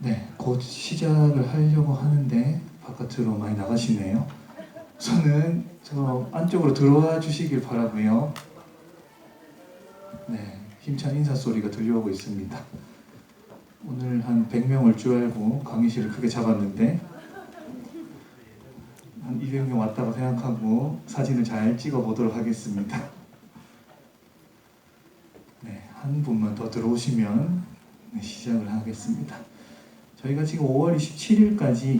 네, 곧 시작을 하려고 하는데 바깥으로 많이 나가시네요. 우선은 저 안쪽으로 들어와 주시길 바라고요. 네, 힘찬 인사 소리가 들려오고 있습니다. 오늘 한 100명 올 줄 알고 강의실을 크게 잡았는데 한 200명 왔다고 생각하고 사진을 잘 찍어 보도록 하겠습니다. 네, 한 분만 더 들어오시면 시작을 하겠습니다. 저희가 지금 5월 27일까지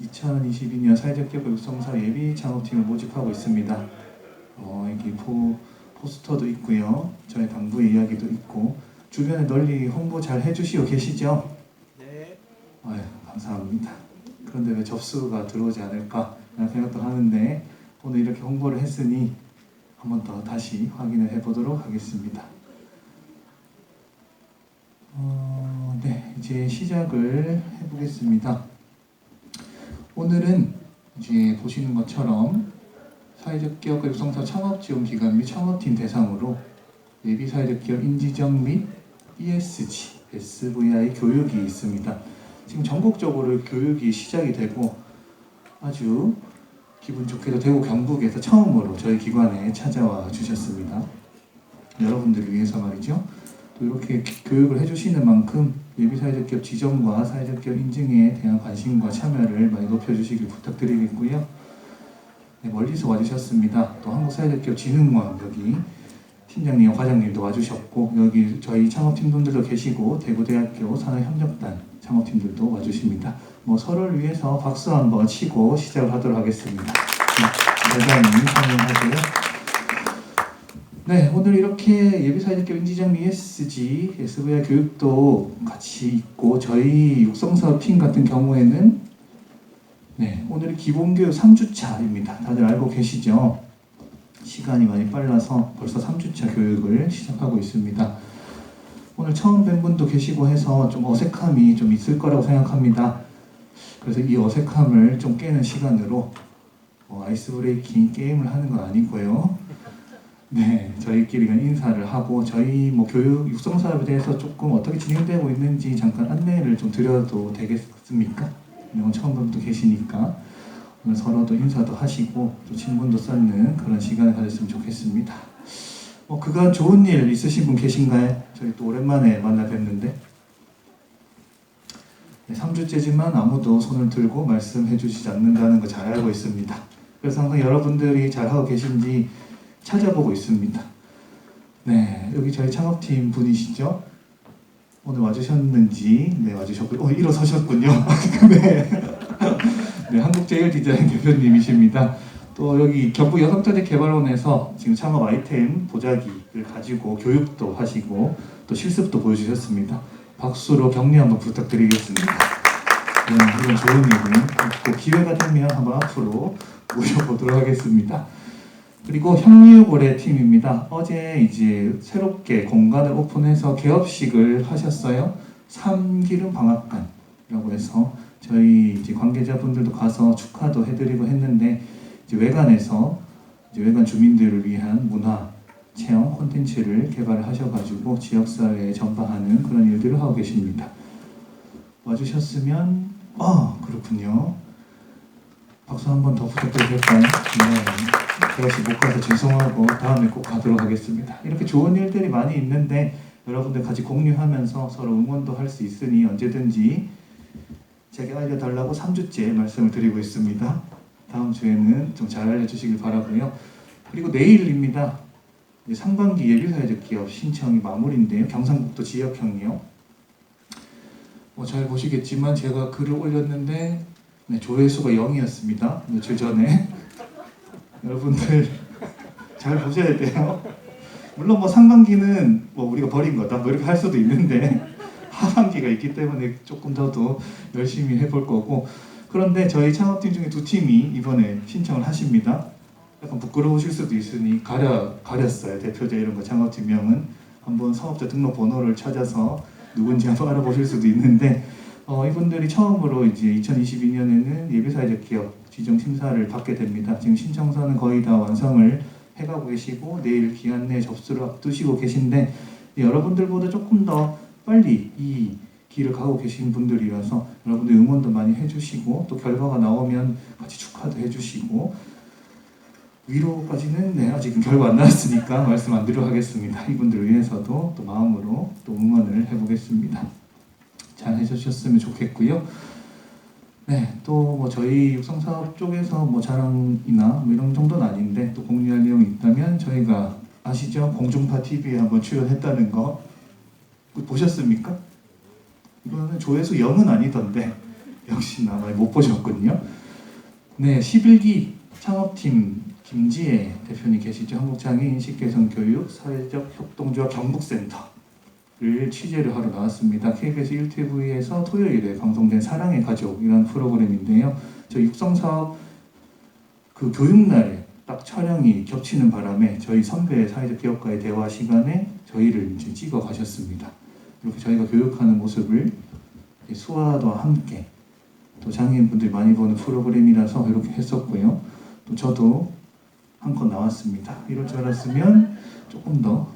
2022년 사회적 기업 육성사 예비 창업팀을 모집하고 있습니다. 여기 포스터도 있고요. 저희 당부의 이야기도 있고 주변에 널리 홍보 잘 해주시고 계시죠? 네. 아유, 감사합니다. 그런데 왜 접수가 들어오지 않을까 라는 생각도 하는데 오늘 이렇게 홍보를 했으니 한 번 더 다시 확인을 해보도록 하겠습니다. 네, 이제 시작을 해보겠습니다. 오늘은 이제 보시는 것처럼 사회적 기업과 육성사 창업지원기관 및 창업팀 대상으로 예비 사회적 기업 인지정 및 ESG, SVI 교육이 있습니다. 지금 전국적으로 교육이 시작이 되고 아주 기분 좋게도 대구 경북에서 처음으로 저희 기관에 찾아와 주셨습니다. 여러분들을 위해서 말이죠. 또 이렇게 교육을 해주시는 만큼 예비 사회적 기업 지정과 사회적 기업 인증에 대한 관심과 참여를 많이 높여주시길 부탁드리겠고요. 네, 멀리서 와주셨습니다. 또 한국사회적기업진흥원 여기 팀장님, 과장님도 와주셨고 여기 저희 창업팀분들도 계시고 대구대학교 산업협력단 창업팀들도 와주십니다. 서로를 위해서 박수 한번 치고 시작을 하도록 하겠습니다. 대단히 참여하세요. 네, 오늘 이렇게 예비사회적기업 인지정 ESG, SVI 교육도 같이 있고 저희 육성사업팀 같은 경우에는 네, 오늘이 기본교육 3주차입니다. 다들 알고 계시죠? 시간이 많이 빨라서 벌써 3주차 교육을 시작하고 있습니다. 오늘 처음 뵌 분도 계시고 해서 좀 어색함이 좀 있을 거라고 생각합니다. 그래서 이 어색함을 좀 깨는 시간으로 아이스 브레이킹 게임을 하는 건 아니고요. 네, 저희끼리 인사를 하고 저희 교육 육성 사업에 대해서 조금 어떻게 진행되고 있는지 잠깐 안내를 좀 드려도 되겠습니까? 오늘 처음 분 또 계시니까 오늘 서로도 인사도 하시고 또 친분도 쌓는 그런 시간을 가졌으면 좋겠습니다. 그간 좋은 일 있으신 분 계신가요? 저희 또 오랜만에 만나 뵙는데 3주째지만 아무도 손을 들고 말씀해 주시지 않는다는 거 잘 알고 있습니다. 그래서 항상 여러분들이 잘하고 계신지 찾아보고 있습니다. 네, 여기 저희 창업팀 분이시죠? 오늘 와주셨는지 네, 와주셨고요. 일어서셨군요. 네. 네, 한국제일디자인 대표님이십니다. 또 여기 경북 여성자재개발원에서 지금 창업 아이템 보자기를 가지고 교육도 하시고 또 실습도 보여주셨습니다. 박수로 격려 한번 부탁드리겠습니다. 네, 이런 좋은 일은 또 기회가 되면 한번 앞으로 모셔보도록 하겠습니다. 그리고 향유고래 팀입니다. 어제 이제 새롭게 공간을 오픈해서 개업식을 하셨어요. 참기름 방앗간이라고 해서 저희 이제 관계자분들도 가서 축하도 해드리고 했는데 이제 외관에서 이제 외관 주민들을 위한 문화 체험 콘텐츠를 개발을 하셔가지고 지역사회에 전파하는 그런 일들을 하고 계십니다. 와주셨으면 그렇군요. 박수 한 번 더 부탁드려도 될까요? 네. 제가 못 가서 죄송하고 다음에 꼭 가도록 하겠습니다. 이렇게 좋은 일들이 많이 있는데 여러분들 같이 공유하면서 서로 응원도 할 수 있으니 언제든지 제게 알려달라고 3주째 말씀을 드리고 있습니다. 다음 주에는 좀 잘 알려주시길 바라고요. 그리고 내일입니다. 상반기 예비사회적 기업 신청이 마무리인데요. 경상북도 지역형이요. 잘 보시겠지만 제가 글을 올렸는데 조회수가 0이었습니다. 며칠 전에. 여러분들 잘 보셔야 돼요. 물론 상반기는 우리가 버린 거다 이렇게 할 수도 있는데 하반기가 있기 때문에 조금 더도 열심히 해볼 거고 그런데 저희 창업팀 중에 2팀이 이번에 신청을 하십니다. 약간 부끄러우실 수도 있으니 가렸어요. 대표자 이름과 창업팀명은 한번 사업자 등록번호를 찾아서 누군지 한번 알아보실 수도 있는데 이분들이 처음으로 이제 2022년에는 예비사회적 기업 지정 심사를 받게 됩니다. 지금 신청서는 거의 다 완성을 해가고 계시고 내일 기한 내 접수를 앞두시고 계신데 여러분들보다 조금 더 빨리 이 길을 가고 계신 분들이라서 여러분들 응원도 많이 해주시고 또 결과가 나오면 같이 축하도 해주시고 위로까지는 아직은 결과 안 나왔으니까 말씀 안 드리도록 하겠습니다. 이분들을 위해서도 또 마음으로 또 응원을 해보겠습니다. 잘 해주셨으면 좋겠고요. 네, 또 뭐 저희 육성사업 쪽에서 뭐 자랑이나 뭐 이런 정도는 아닌데 또 공유할 내용이 있다면 저희가 아시죠? 공중파 TV에 한번 출연했다는 거 보셨습니까? 이거는 조회수 0은 아니던데 역시나 많이 못 보셨군요. 네, 11기 창업팀 김지혜 대표님 계시죠? 한국장애인식개선교육 사회적 협동조합 경북센터를 취재를 하러 나왔습니다. KBS 1TV에서 토요일에 방송된 사랑의 가족이라는 프로그램인데요. 저 육성사업 그 교육날에 딱 촬영이 겹치는 바람에 저희 선배 사회적 기업가의 대화 시간에 저희를 이제 찍어 가셨습니다. 이렇게 저희가 교육하는 모습을 수화와 함께 또 장애인분들이 많이 보는 프로그램이라서 이렇게 했었고요. 또 저도 한껏 나왔습니다. 이럴 줄 알았으면 조금 더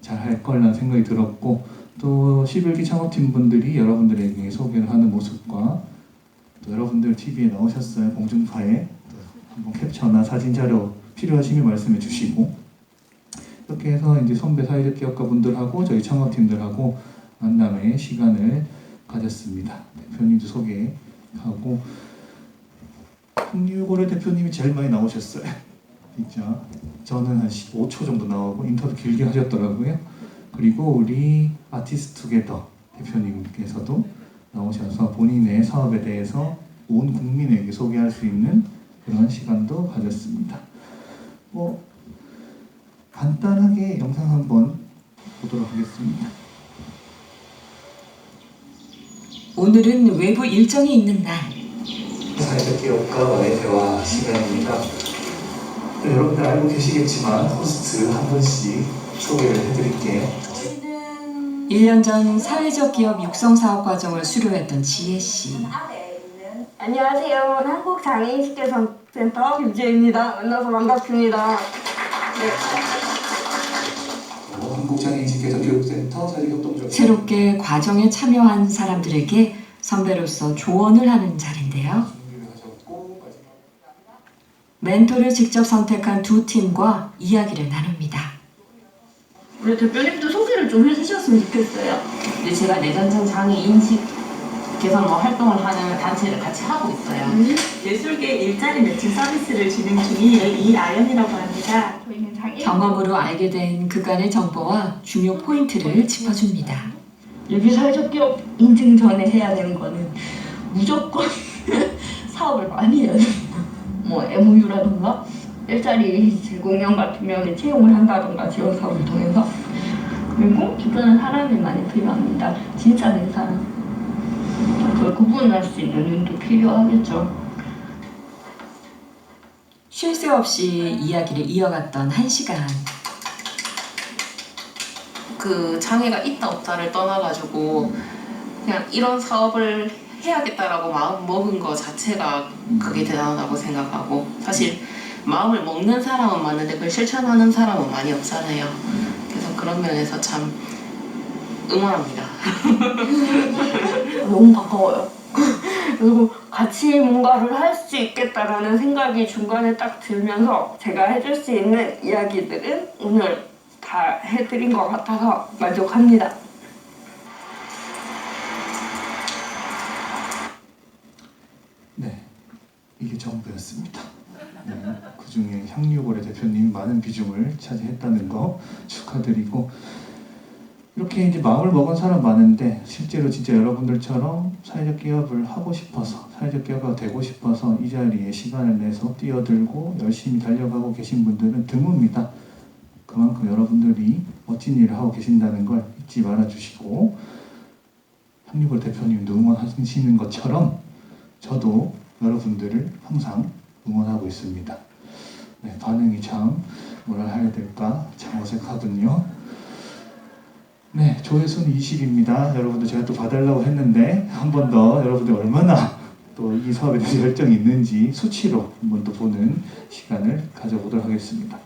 잘할 거라는 생각이 들었고 또 11기 창업팀 분들이 여러분들에게 소개를 하는 모습과 또 여러분들 TV에 나오셨어요. 공중파에 한번 캡처나 사진 자료 필요하시면 말씀해 주시고 이렇게 해서 이제 선배 사회적 기업가 분들하고 저희 창업팀들하고 만남의 시간을 가졌습니다. 대표님도 소개하고 홍유고래 대표님이 제일 많이 나오셨어요. 진짜 저는 한 15초 정도 나오고 인터뷰 길게 하셨더라고요. 그리고 우리 아티스트 투게더 대표님께서도 나오셔서 본인의 사업에 대해서 온 국민에게 소개할 수 있는 그런 시간도 가졌습니다. 뭐 간단하게 영상 한번 보도록 하겠습니다. 오늘은 외부 일정이 있는 날. 사회적 기업가와의 대화 시간입니다. 네, 여러분들 알고 계시겠지만 호스트 한 분씩 소개를 해드릴게요. 1년 전 사회적 기업 육성 사업 과정을 수료했던 지혜 씨. 안녕하세요. 한국장애인식개선센터 김지혜입니다. 만나서 반갑습니다. 네. 한국장애인식개선교육센터 사회협동조합 새롭게 과정에 참여한 사람들에게 선배로서 조언을 하는 자리인데요. 멘토를 직접 선택한 두 팀과 이야기를 나눕니다. 우리 대표님도 소개를 좀 해주셨으면 좋겠어요. 근데 제가 내전증 장애 인식 개선 활동을 하는 단체를 같이 하고 있어요. 예술계 일자리 매칭 서비스를 진행 중인 이아연이라고 합니다. 저희는 장애인 경험으로 알게 된 그간의 정보와 중요 포인트를 짚어줍니다. 여기 사회적 기업 인증 전에 해야 되는 거는 무조건 사업을 많이 해야 됩니다. 뭐 MOU라던가 일자리 제공형 같은 면에 채용을 한다던가 지원 사업을 통해서 그리고 주변에 사람이 많이 필요합니다. 진짜 내 사람. 그걸 구분할 수 있는 눈도 필요하겠죠. 쉴 새 없이 이야기를 이어갔던 1시간. 그 장애가 있다 없다를 떠나가지고 그냥 이런 사업을 해야겠다라고 마음 먹은 거 자체가 그게 대단하다고 생각하고 사실 마음을 먹는 사람은 많은데 그걸 실천하는 사람은 많이 없잖아요. 그래서 그런 면에서 참 응원합니다. 너무 반가워요. 그리고 같이 뭔가를 할 수 있겠다라는 생각이 중간에 딱 들면서 제가 해줄 수 있는 이야기들은 오늘 다 해드린 것 같아서 만족합니다. 네, 이게 전부였습니다. 네, 그중에 향유고래 대표님 많은 비중을 차지했다는 거 축하드리고 이렇게 이제 마음을 먹은 사람 많은데 실제로 진짜 여러분들처럼 사회적 기업을 하고 싶어서 사회적 기업가 되고 싶어서 이 자리에 시간을 내서 뛰어들고 열심히 달려가고 계신 분들은 드뭅니다. 그만큼 여러분들이 멋진 일을 하고 계신다는 걸 잊지 말아주시고 향유고래 대표님도 응원하시는 것처럼 저도 여러분들을 항상 응원하고 있습니다. 네, 반응이 참 뭐라 해야 될까 참 어색하군요. 네, 조회수는 20입니다. 여러분들 제가 또 봐달라고 했는데 한 번 더 여러분들 얼마나 또 이 사업에 대해서 열정이 있는지 수치로 한 번 더 보는 시간을 가져보도록 하겠습니다.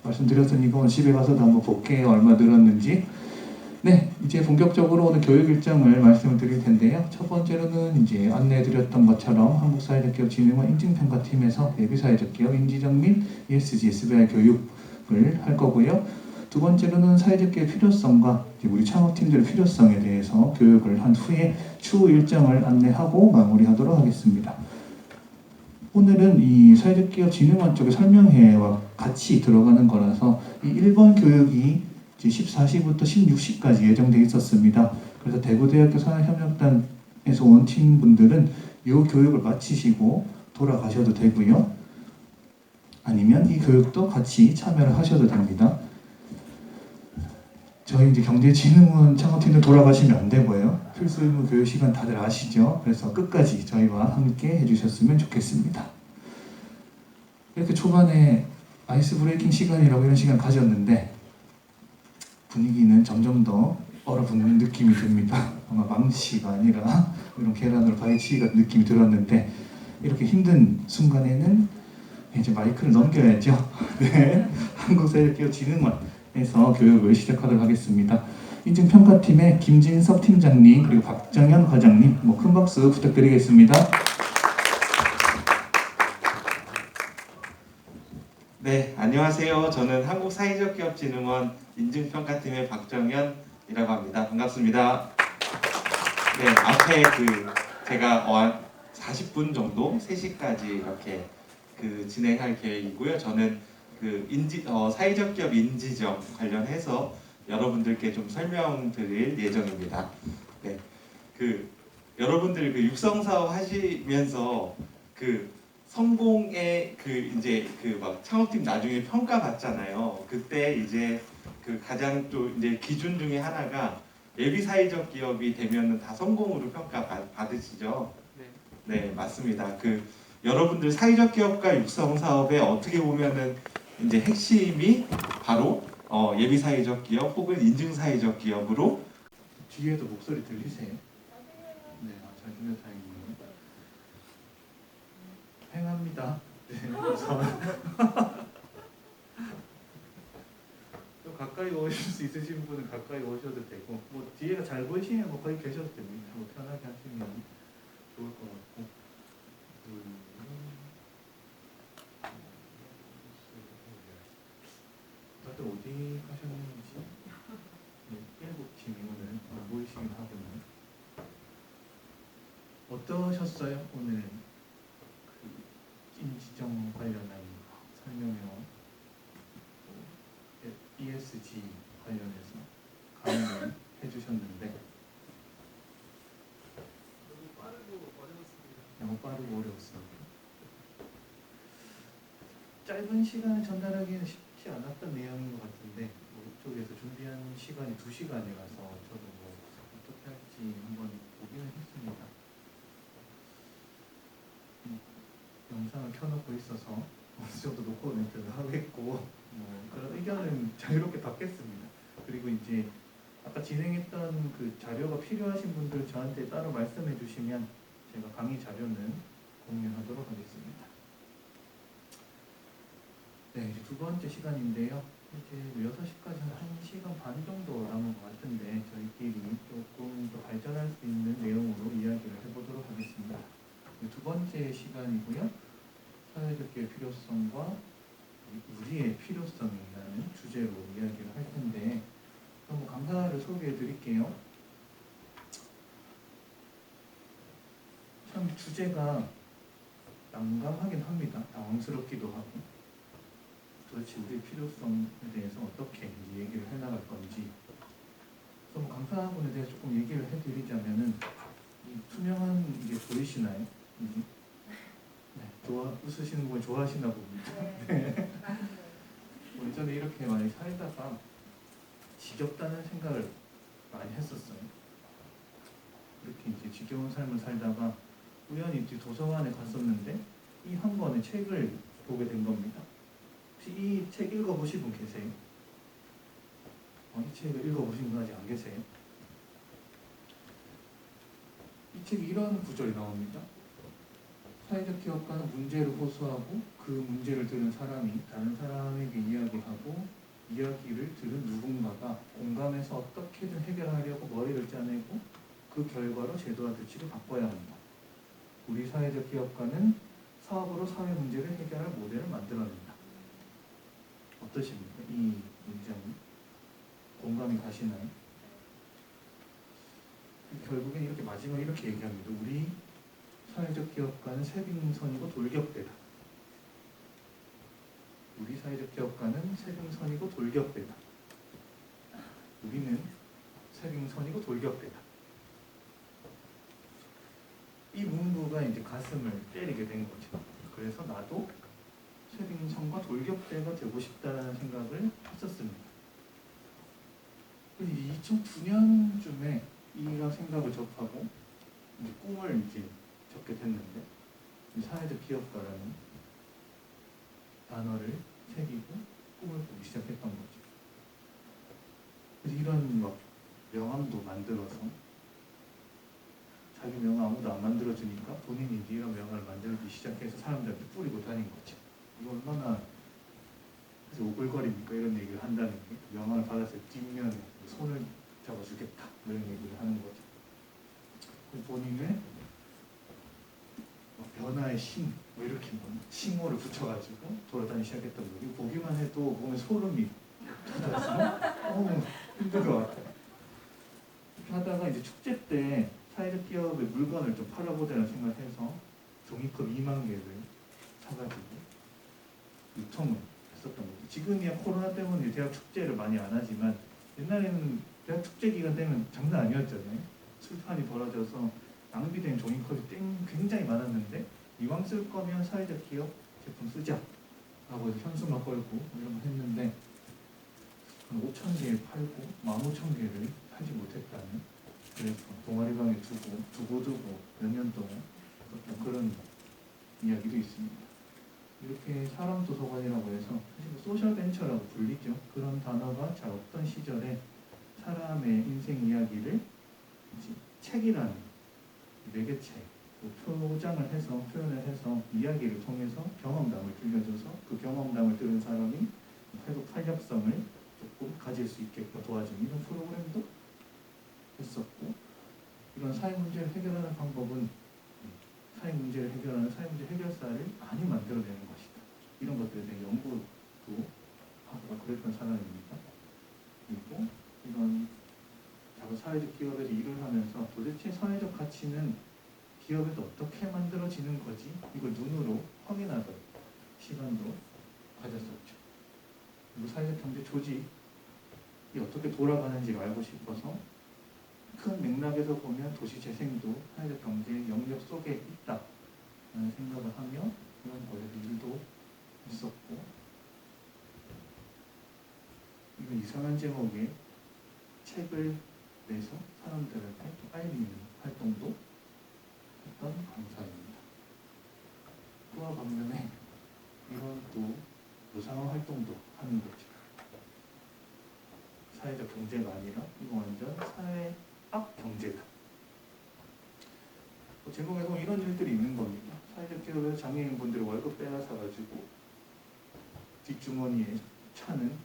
말씀드렸던 이건 집에 가서도 한번 볼게요. 얼마 늘었는지. 네, 이제 본격적으로 오늘 교육 일정을 말씀을 드릴 텐데요. 첫 번째로는 이제 안내해드렸던 것처럼 한국사회적기업진흥원 인증평가팀에서 예비사회적기업 인지적 및 ESG, SBI 교육을 할 거고요. 두 번째로는 사회적기업 필요성과 이제 우리 창업팀들의 필요성에 대해서 교육을 한 후에 추후 일정을 안내하고 마무리하도록 하겠습니다. 오늘은 이 사회적기업진흥원 쪽의 설명회와 같이 들어가는 거라서 이 1번 교육이 이제 14시부터 16시까지 예정되어 있었습니다. 그래서 대구대학교 산학협력단에서 온 팀분들은 이 교육을 마치시고 돌아가셔도 되고요. 아니면 이 교육도 같이 참여를 하셔도 됩니다. 저희 이제 경제진흥원 창업팀들 돌아가시면 안 되고요. 필수 의무 교육 시간 다들 아시죠? 그래서 끝까지 저희와 함께 해주셨으면 좋겠습니다. 이렇게 초반에 아이스 브레이킹 시간이라고 이런 시간 가졌는데 분위기는 점점 더 얼어붙는 느낌이 듭니다. 아마 망치가 아니라 이런 계란으로 파헤치기 같은 느낌이 들었는데 이렇게 힘든 순간에는 이제 마이크를 넘겨야죠. 네, 한국사회적기업진흥원에서 교육을 시작하도록 하겠습니다. 인증평가팀의 김진석 팀장님 그리고 박정현 과장님 큰 박수 부탁드리겠습니다. 네, 안녕하세요. 저는 한국사회적기업진흥원 인증평가팀의 박정현이라고 합니다. 반갑습니다. 네, 앞에 제가 40분 정도 3시까지 이렇게 진행할 계획이고요. 저는 사회적 기업 인지적 관련해서 여러분들께 좀 설명드릴 예정입니다. 네, 여러분들 육성 사업 하시면서 성공의 창업팀 나중에 평가 받잖아요. 그때 이제 가장 또 이제 기준 중에 하나가 예비 사회적 기업이 되면은 다 성공으로 평가 받으시죠? 네, 맞습니다. 여러분들 사회적 기업가 육성 사업에 어떻게 보면은 이제 핵심이 바로 예비 사회적 기업 혹은 인증 사회적 기업으로 뒤에도 목소리 들리세요? 네, 잘 들려 다행이네요. 행합니다. 네, 좀 가까이 오실 수 있으신 분은 가까이 오셔도 되고 뒤에가 잘 보이시면 거기 계셔도 됩니다. 편하게 하시면 좋을 것 같고 다들 어디 가셨는지 일곱 팀이 오늘 모이시긴 하거든요. 어떠셨어요? 오늘 인지정 관련한 설명회와 ESG 관련해서 강의를 해주셨는데 너무 빠르고 어려웠습니다. 짧은 시간을 전달하기는 쉽지 않았던 내용인 것 같은데 이쪽에서 준비한 시간이 2시간이라서 저도 어떻게 할지 한번 보기는 했습니다. 영상을 켜놓고 있어서 어느 정도 녹화 멘트를 하겠고 그런 의견은 자유롭게 받겠습니다. 그리고 이제 아까 진행했던 자료가 필요하신 분들 저한테 따로 말씀해 주시면 제가 강의 자료는 공유하도록 하겠습니다. 네, 이제 두 번째 시간인데요. 이제 6시까지 한 1시간 반 정도 남은 것 같은데 저희끼리 조금 더 발전할 수 있는 내용으로 이야기를 해보도록 하겠습니다. 두 번째 시간이고요. 사회적기의 필요성과 우리의 필요성이라는 주제로 이야기를 할 텐데 그럼 강사를 소개해 드릴게요. 참 주제가 난감하긴 합니다. 당황스럽기도 하고 도대체 우리의 필요성에 대해서 어떻게 얘기를 해나갈 건지 그럼 강사분에 대해서 조금 얘기를 해드리자면은 이 투명한 게 보이시나요? 네, 웃으시는 걸 좋아하시나 봅니다. 네. 예전에 이렇게 많이 살다가 지겹다는 생각을 많이 했었어요. 이렇게 이제 지겨운 삶을 살다가 우연히 도서관에 갔었는데 이 한 권의 책을 보게 된 겁니다. 혹시 이 책 읽어보신 분 계세요? 이 책을 읽어보신 분 아직 안 계세요? 이 책에 이런 구절이 나옵니다. 사회적 기업가는 문제를 호소하고 그 문제를 들은 사람이 다른 사람에게 이야기하고 이야기를 들은 누군가가 공감해서 어떻게든 해결하려고 머리를 짜내고 그 결과로 제도와 규칙을 바꿔야 한다. 우리 사회적 기업가는 사업으로 사회 문제를 해결할 모델을 만들어낸다. 어떠십니까? 이 문장이 공감이 가시나요? 결국엔 이렇게 마지막에 이렇게 얘기합니다. 우리 사회적 기업가는 세빙선이고 돌격대다. 우리 사회적 기업가는 세빙선이고 돌격대다. 우리는 세빙선이고 돌격대다. 이 문구가 이제 가슴을 때리게 된 거죠. 그래서 나도 세빙선과 돌격대가 되고 싶다라는 생각을 했었습니다. 2009년쯤에 이런 생각을 접하고 이제 꿈을 이제 적게 됐는데 사회적 기업가라는 단어를 새기고 꿈을 꾸기 시작했던 거죠. 그래서 이런 막 명함도 만들어서 자기 명함 아무도 안 만들어주니까 본인이 이제 이런 명함을 만들기 시작해서 사람들한테 뿌리고 다닌 거죠. 이거 얼마나 그래서 오글거립니까? 이런 얘기를 한다는 게 명함을 받았을 때 뒷면에 손을 잡아주겠다 이런 얘기를 하는 거죠. 본인의 변화의 신, 뭐 이렇게 칭호를 붙여가지고 돌아다니기 시작했던 거예요. 보기만 해도 몸에 소름이 돋아서 너무 힘든 것 같아요. 이렇게 하다가 이제 축제 때 사회적 기업의 물건을 좀 팔아보자는 생각해서 종이컵 2만 개를 사가지고 유통을 했었던 거죠. 지금이야 코로나 때문에 대학 축제를 많이 안 하지만 옛날에는 대학 축제 기간 되면 장난 아니었잖아요. 술판이 벌어져서 낭비된 종이컵이 굉장히 많았는데 이왕 쓸 거면 사회적 기업 제품 쓰자 라고 해서 현수막 걸고 이런 거 했는데 5,000개를 팔고 15,000개를 팔지 못했다는, 그래서 동아리방에 두고 몇 년 동안 어떤 그런 이야기도 있습니다. 이렇게 사람 도서관이라고 해서 사실 소셜 벤처라고 불리죠. 그런 단어가 잘 없던 시절에 사람의 인생 이야기를 책이라는 매개체, 표장을 해서 표현을 해서 이야기를 통해서 경험담을 들려줘서 그 경험담을 들은 사람이 회복 탄력성을 조금 가질 수 있게끔 도와주는 이런 프로그램도 했었고, 이런 사회 문제를 해결하는 방법은 사회 문제를 해결하는 사회 문제 해결사를 많이 만들어내는 것이다. 이런 것들에 대해 연구도 하고 그랬던 사람입니다. 그리고 이런 작은 사회적 기업에서 일을 하면서 도대체 사회적 가치는 기업에서 어떻게 만들어지는 거지? 이걸 눈으로 확인하던 시간도 가졌었죠. 그리고 사회적 경제 조직이 어떻게 돌아가는지를 알고 싶어서 큰 맥락에서 보면 도시 재생도 사회적 경제 영역 속에 있다라는 생각을 하며 이런 거에서 일도 했었고, 이건 이상한 제목의 책을 내서 사람들한테 알리는 활동도 했던 강사입니다. 그와 반면에 이런 또 무상한 활동도 하는 거죠. 사회적 경제가 아니라 이거 완전 사회학 경제다. 제목에 보면 이런 일들이 있는 겁니다. 사회적 기업에서 장애인분들의 월급 빼앗아가지고 뒷주머니에 차는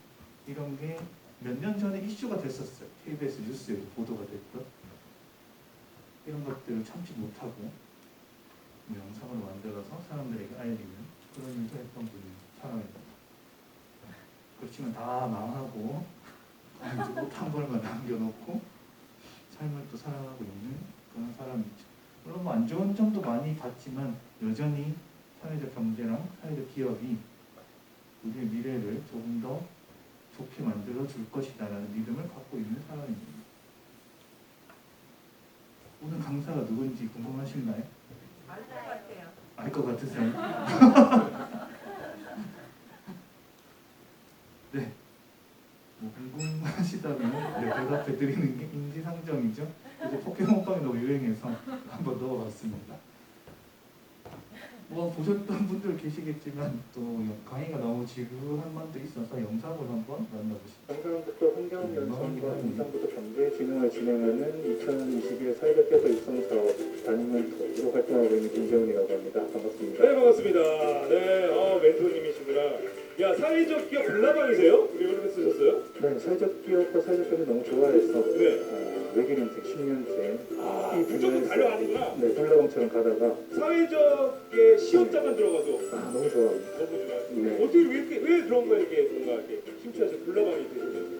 이런 게 몇 년 전에 이슈가 됐었어요. KBS 뉴스에도 보도가 됐던 이런 것들을 참지 못하고 영상을 만들어서 사람들에게 알리는 그런 일도 했던 분이 사람입니다. 그렇지만 다 망하고 못한 걸만 남겨놓고 삶을 또 살아가고 있는 그런 사람이죠. 물론 뭐 안 좋은 점도 많이 봤지만 여전히 사회적 경제랑 사회적 기업이 우리의 미래를 조금 더 좋게 만들어 줄 것이다라는 믿음을 갖고 있는 사람입니다. 오늘 강사가 누군지 궁금하신가요? 알 것 같아요. 알 것 같으세요? 네. 뭐 궁금하시다면 대답해 드리는 게 인지상정이죠. 이제 포켓몬빵이 너무 유행해서 한번 넣어봤습니다. 뭐 보셨던 분들 계시겠지만 또 강의가 너무 지루한 면도 있어서 영상을 한번 만나보시죠. 경상북도 환경연수원과 경상북도 경제진흥을 진행하는 2021 사회적 기업 육성사업 단위멘토로 활동하고 있는 김재훈이라고 합니다. 반갑습니다. 네, 반갑습니다. 네, 멘토님이시구나. 야, 사회적 기업 불나방이세요? 우리 이렇게 쓰셨어요. 무조건 달려가는구나. 네, 훌라방처럼 가다가 사회적의 시옷자만 들어가도 너무 좋아합니다. 너무 좋아요. 네. 어떻게 왜 그런 거에 이렇게 뭔가 이렇게 심취해서 불나방이 되시는지.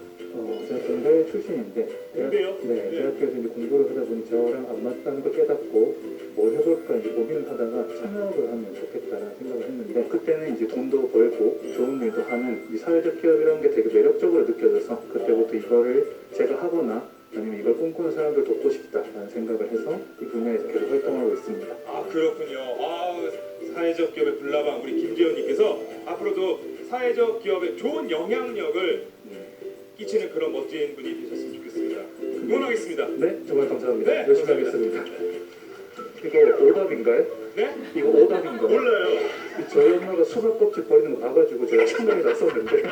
제가 공대 출신인데 공대요? 네, 네. 대학교에서 이제 공부를 하다 보니 저랑 안 맞다는 걸 깨닫고 뭘 해볼까 이제 고민을 하다가 창업을 하면 좋겠다라는 생각을 했는데 그때는 이제 돈도 벌고 좋은 일도 하는 이 사회적 기업이라는 게 되게 매력적으로 느껴져서 그때부터 이거를 제가 하거나 아니면 이걸 꿈꾸는 사람들 돕고 싶다라는 생각을 해서 이 분야에서 계속 활동하고 있습니다. 아 그렇군요. 사회적 기업의 불나방 우리 김재훈님께서 앞으로도 사회적 기업에 좋은 영향력을 끼치는 그런 멋진 분이 되셨으면 좋겠습니다. 응원하겠습니다. 네, 정말 감사합니다. 네, 열심히 감사합니다. 하겠습니다. 이거 오답인가요? 네? 이거 오답인가요? 몰라요. 저희 엄마가 수박 껍질 버리는 거 봐가지고 제가 생각이 났었는데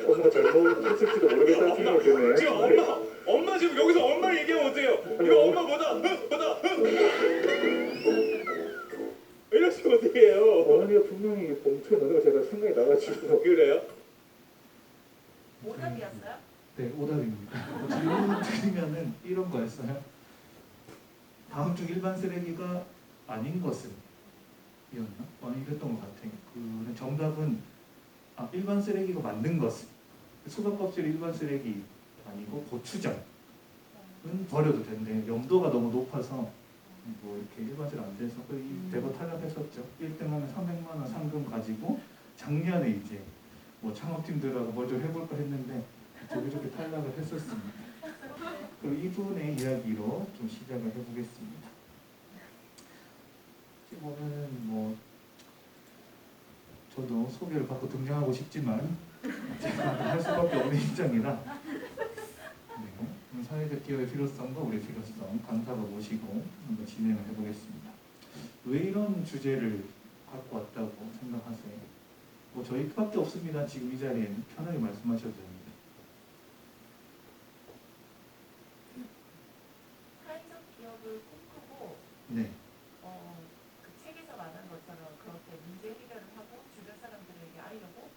엄마가 잘못했을지도 모르겠다는 생각이 드네요. 지금 엄마 지금 여기서 엄마 얘기하면 어때요? 이거 엄마 뭐다? 이러시면 어떡해요? 어머니가 분명히 봉투에 넣는 거 제가 생각이 나가지고 그래요? 오답이었어요? 네, 오답입니다. 질문 드리면은 이런 거였어요. 다음 주 일반 쓰레기가 아닌 것은 이었나? 이랬던 것 같아요. 그 정답은 일반 쓰레기가 맞는 것은 수박 껍질 일반 쓰레기 아니고 고추장은 버려도 된대. 염도가 너무 높아서 뭐 이렇게 일반 쓰레기 안 돼서 이 대거 탈락했었죠. 1등하면 300만 원 상금 가지고 작년에 이제 뭐 창업팀들하고 뭘 좀 해볼까 했는데 저렇게 탈락을 했었습니다. 그럼 이분의 이야기로 좀 시작을 해보겠습니다. 보면은 뭐 저도 소개를 받고 등장하고 싶지만 제가 할 수밖에 없는 입장이라 사회적 기업의 필요성과 우리의 필요성 강사가 모시고 한번 진행을 해보겠습니다. 왜 이런 주제를 갖고 왔다고 생각하세요? 뭐 저희밖에 없습니다. 지금 이 자리에는 편하게 말씀하셔도 됩니다. 사회적 기업을 꿈꾸고 네. 그 책에서 말한 것처럼 그렇게 문제 해결을 하고 주변 사람들에게 알려고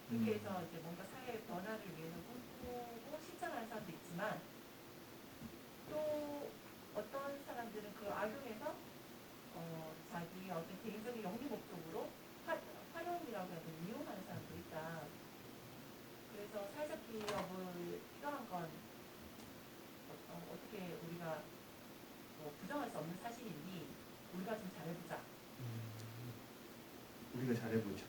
그렇게 해서 이제 뭔가 사회 변화를 위해서 꿈꾸고 실천하는 사람도 있지만 또 어떤 사람들은 그 악용해서 자기 어떤 개인적인 영리 목적으로 활용이라고 해서 이용하는 사람도 있다. 그래서 사회적 기업을 필요한 건 어떻게 우리가 부정할 수 없는 사실이니 우리가 좀 잘해보자. 우리가 잘해보자.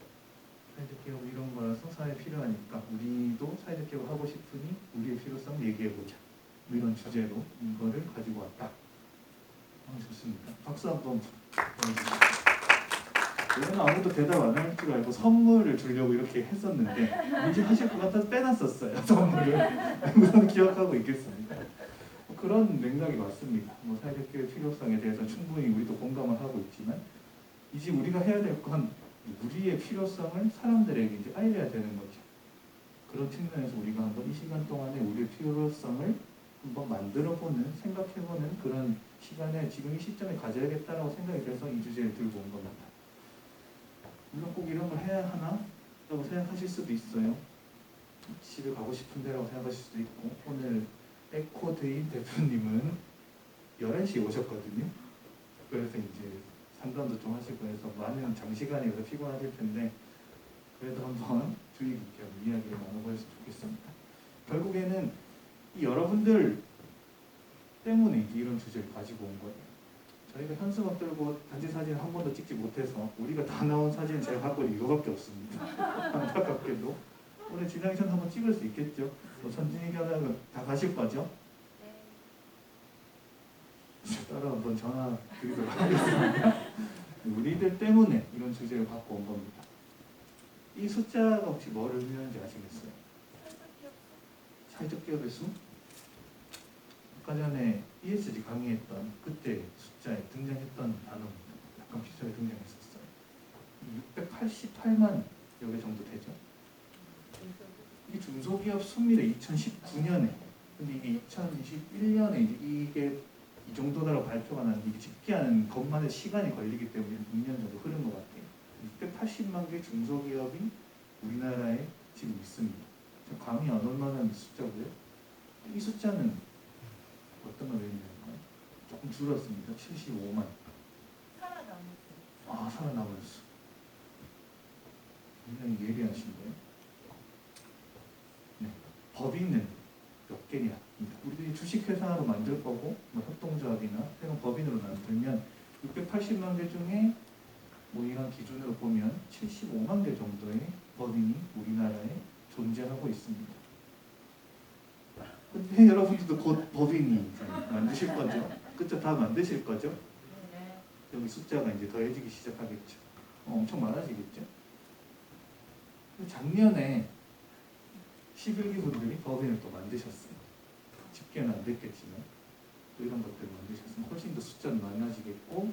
사회적 기업 이런 거라서 사회에 필요하니까 우리도 사회적 기업을 하고 싶으니 우리의 필요성 얘기해보자. 뭐 이런 주제로 이거를 가지고 왔다. 좋습니다. 박수 한번 보내주세요. 원래는 아무도 대답 안 할 줄 알고 선물을 주려고 이렇게 했었는데 이제 하실 것 같아서 빼놨었어요. 선물을. 우선 기억하고 있겠습니다. 그런 맥락이 맞습니다. 뭐 사회적 기업의 필요성에 대해서 충분히 우리도 공감을 하고 있지만 이제 우리가 해야 될 건 우리의 필요성을 사람들에게 이제 알려야 되는 거죠. 그런 측면에서 우리가 한번 이 시간 동안에 우리의 필요성을 한번 만들어보는, 생각해보는 그런 시간을 지금 이 시점에 가져야겠다라고 생각이 돼서 이 주제를 들고 온 겁니다. 물론 꼭 이런 걸 해야 하나? 라고 생각하실 수도 있어요. 집에 가고 싶은데라고 생각하실 수도 있고 오늘 에코드인 대표님은 11시에 오셨거든요. 그래서 이제 상담도 좀 하시고 해서 많은 장시간이라서 피곤하실 텐데 그래도 한번 주의 깊게 이야기를 나눠보셨으면 좋겠습니다. 결국에는 이 여러분들 때문에 이런 주제를 가지고 온 거예요. 저희가 현수막 들고 단체 사진 한 번도 찍지 못해서 우리가 다 나온 사진은 제가 갖고 있는 이거밖에 없습니다. 안타깝게도 오늘 진양선 한번 찍을 수 있겠죠? 뭐 선진이 견학은 다 가실 거죠? 따라 한번 전화 드리도록 하겠습니다. 우리들 때문에 이런 주제를 갖고 온 겁니다. 이 숫자가 혹시 뭐를 의미하는지 아시겠어요? 사회적 기업의 수? 아까 전에 ESG 강의했던 그때 숫자에 등장했던 단어입니다. 약간 비슷하게 등장했었어요. 688만 여 개 정도 되죠. 이 중소기업 수입니다. 2019년에. 근데 이게 2021년에 이게 이 정도다라고 발표가 나는데 이게 집계하는 것만의 시간이 걸리기 때문에 6년 정도 흐른 것 같아요. 680만 개 중소기업이 우리나라에 지금 있습니다. 감이 안 올 만한 숫자고요. 이 숫자는 어떤 걸 의미하는 거예요? 조금 줄었습니다. 75만. 살아남을 수. 아, 살아남을 수. 굉장히 예리하신데요. 네. 법인은 몇 개냐? 우리들이 주식회사로 만들 거고, 뭐 협동조합이나 새로운 법인으로 만들면 680만 개 중에 뭐 이런 기준으로 보면 75만 개 정도의 법인이 우리나라에 존재하고 있습니다. 근데 여러분들도 곧 법인이 이제 만드실 거죠? 그쵸? 다 만드실 거죠? 네. 여기 숫자가 이제 더해지기 시작하겠죠. 엄청 많아지겠죠. 작년에 11기 분들이 법인을 또 만드셨어요. 집계는 안 됐겠지만 또 이런 것들을 만드셨으면 훨씬 더 숫자는 많아지겠고,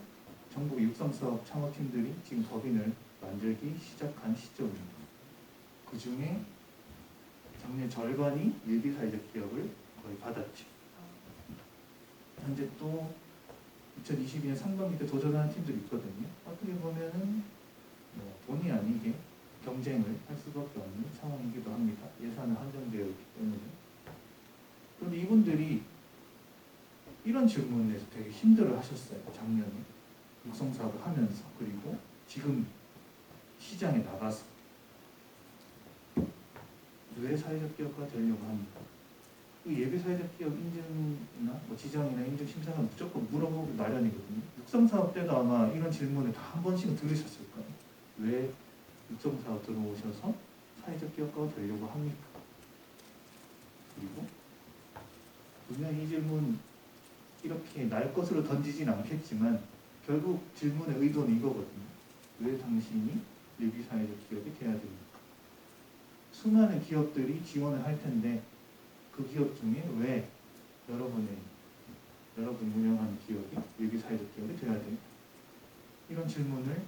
전국 육성사업 창업팀들이 지금 법인을 만들기 시작한 시점입니다. 그 중에 작년 절반이 예비사회적 기업을 거의 받았죠. 현재 또 2022년 상반기 때 도전하는 팀들이 있거든요. 어떻게 보면은 뭐 본의 아니게 경쟁을 할 수밖에 없는 상황이기도 합니다. 예산은 한정되어 있기 때문에. 그런데 이분들이 이런 질문에서 되게 힘들어 하셨어요. 작년에 육성사업을 하면서, 그리고 지금 시장에 나가서 왜 사회적 기업가 되려고 합니까? 이 예비 사회적 기업 인증이나 뭐 지정이나 인증 심사는 무조건 물어보기 마련이거든요. 육성사업 때도 아마 이런 질문을 다 한 번씩은 들으셨을 거예요. 왜 육성사업 들어오셔서 사회적 기업가가 되려고 합니까? 그리고 분명히 이 질문 이렇게 날 것으로 던지진 않겠지만 결국 질문의 의도는 이거거든요. 왜 당신이 예비 사회적 기업이 돼야 됩니까? 수많은 기업들이 지원을 할 텐데 그 기업 중에 왜 여러분 운영하는 기업이 예비 사회적 기업이 돼야 돼요? 이런 질문을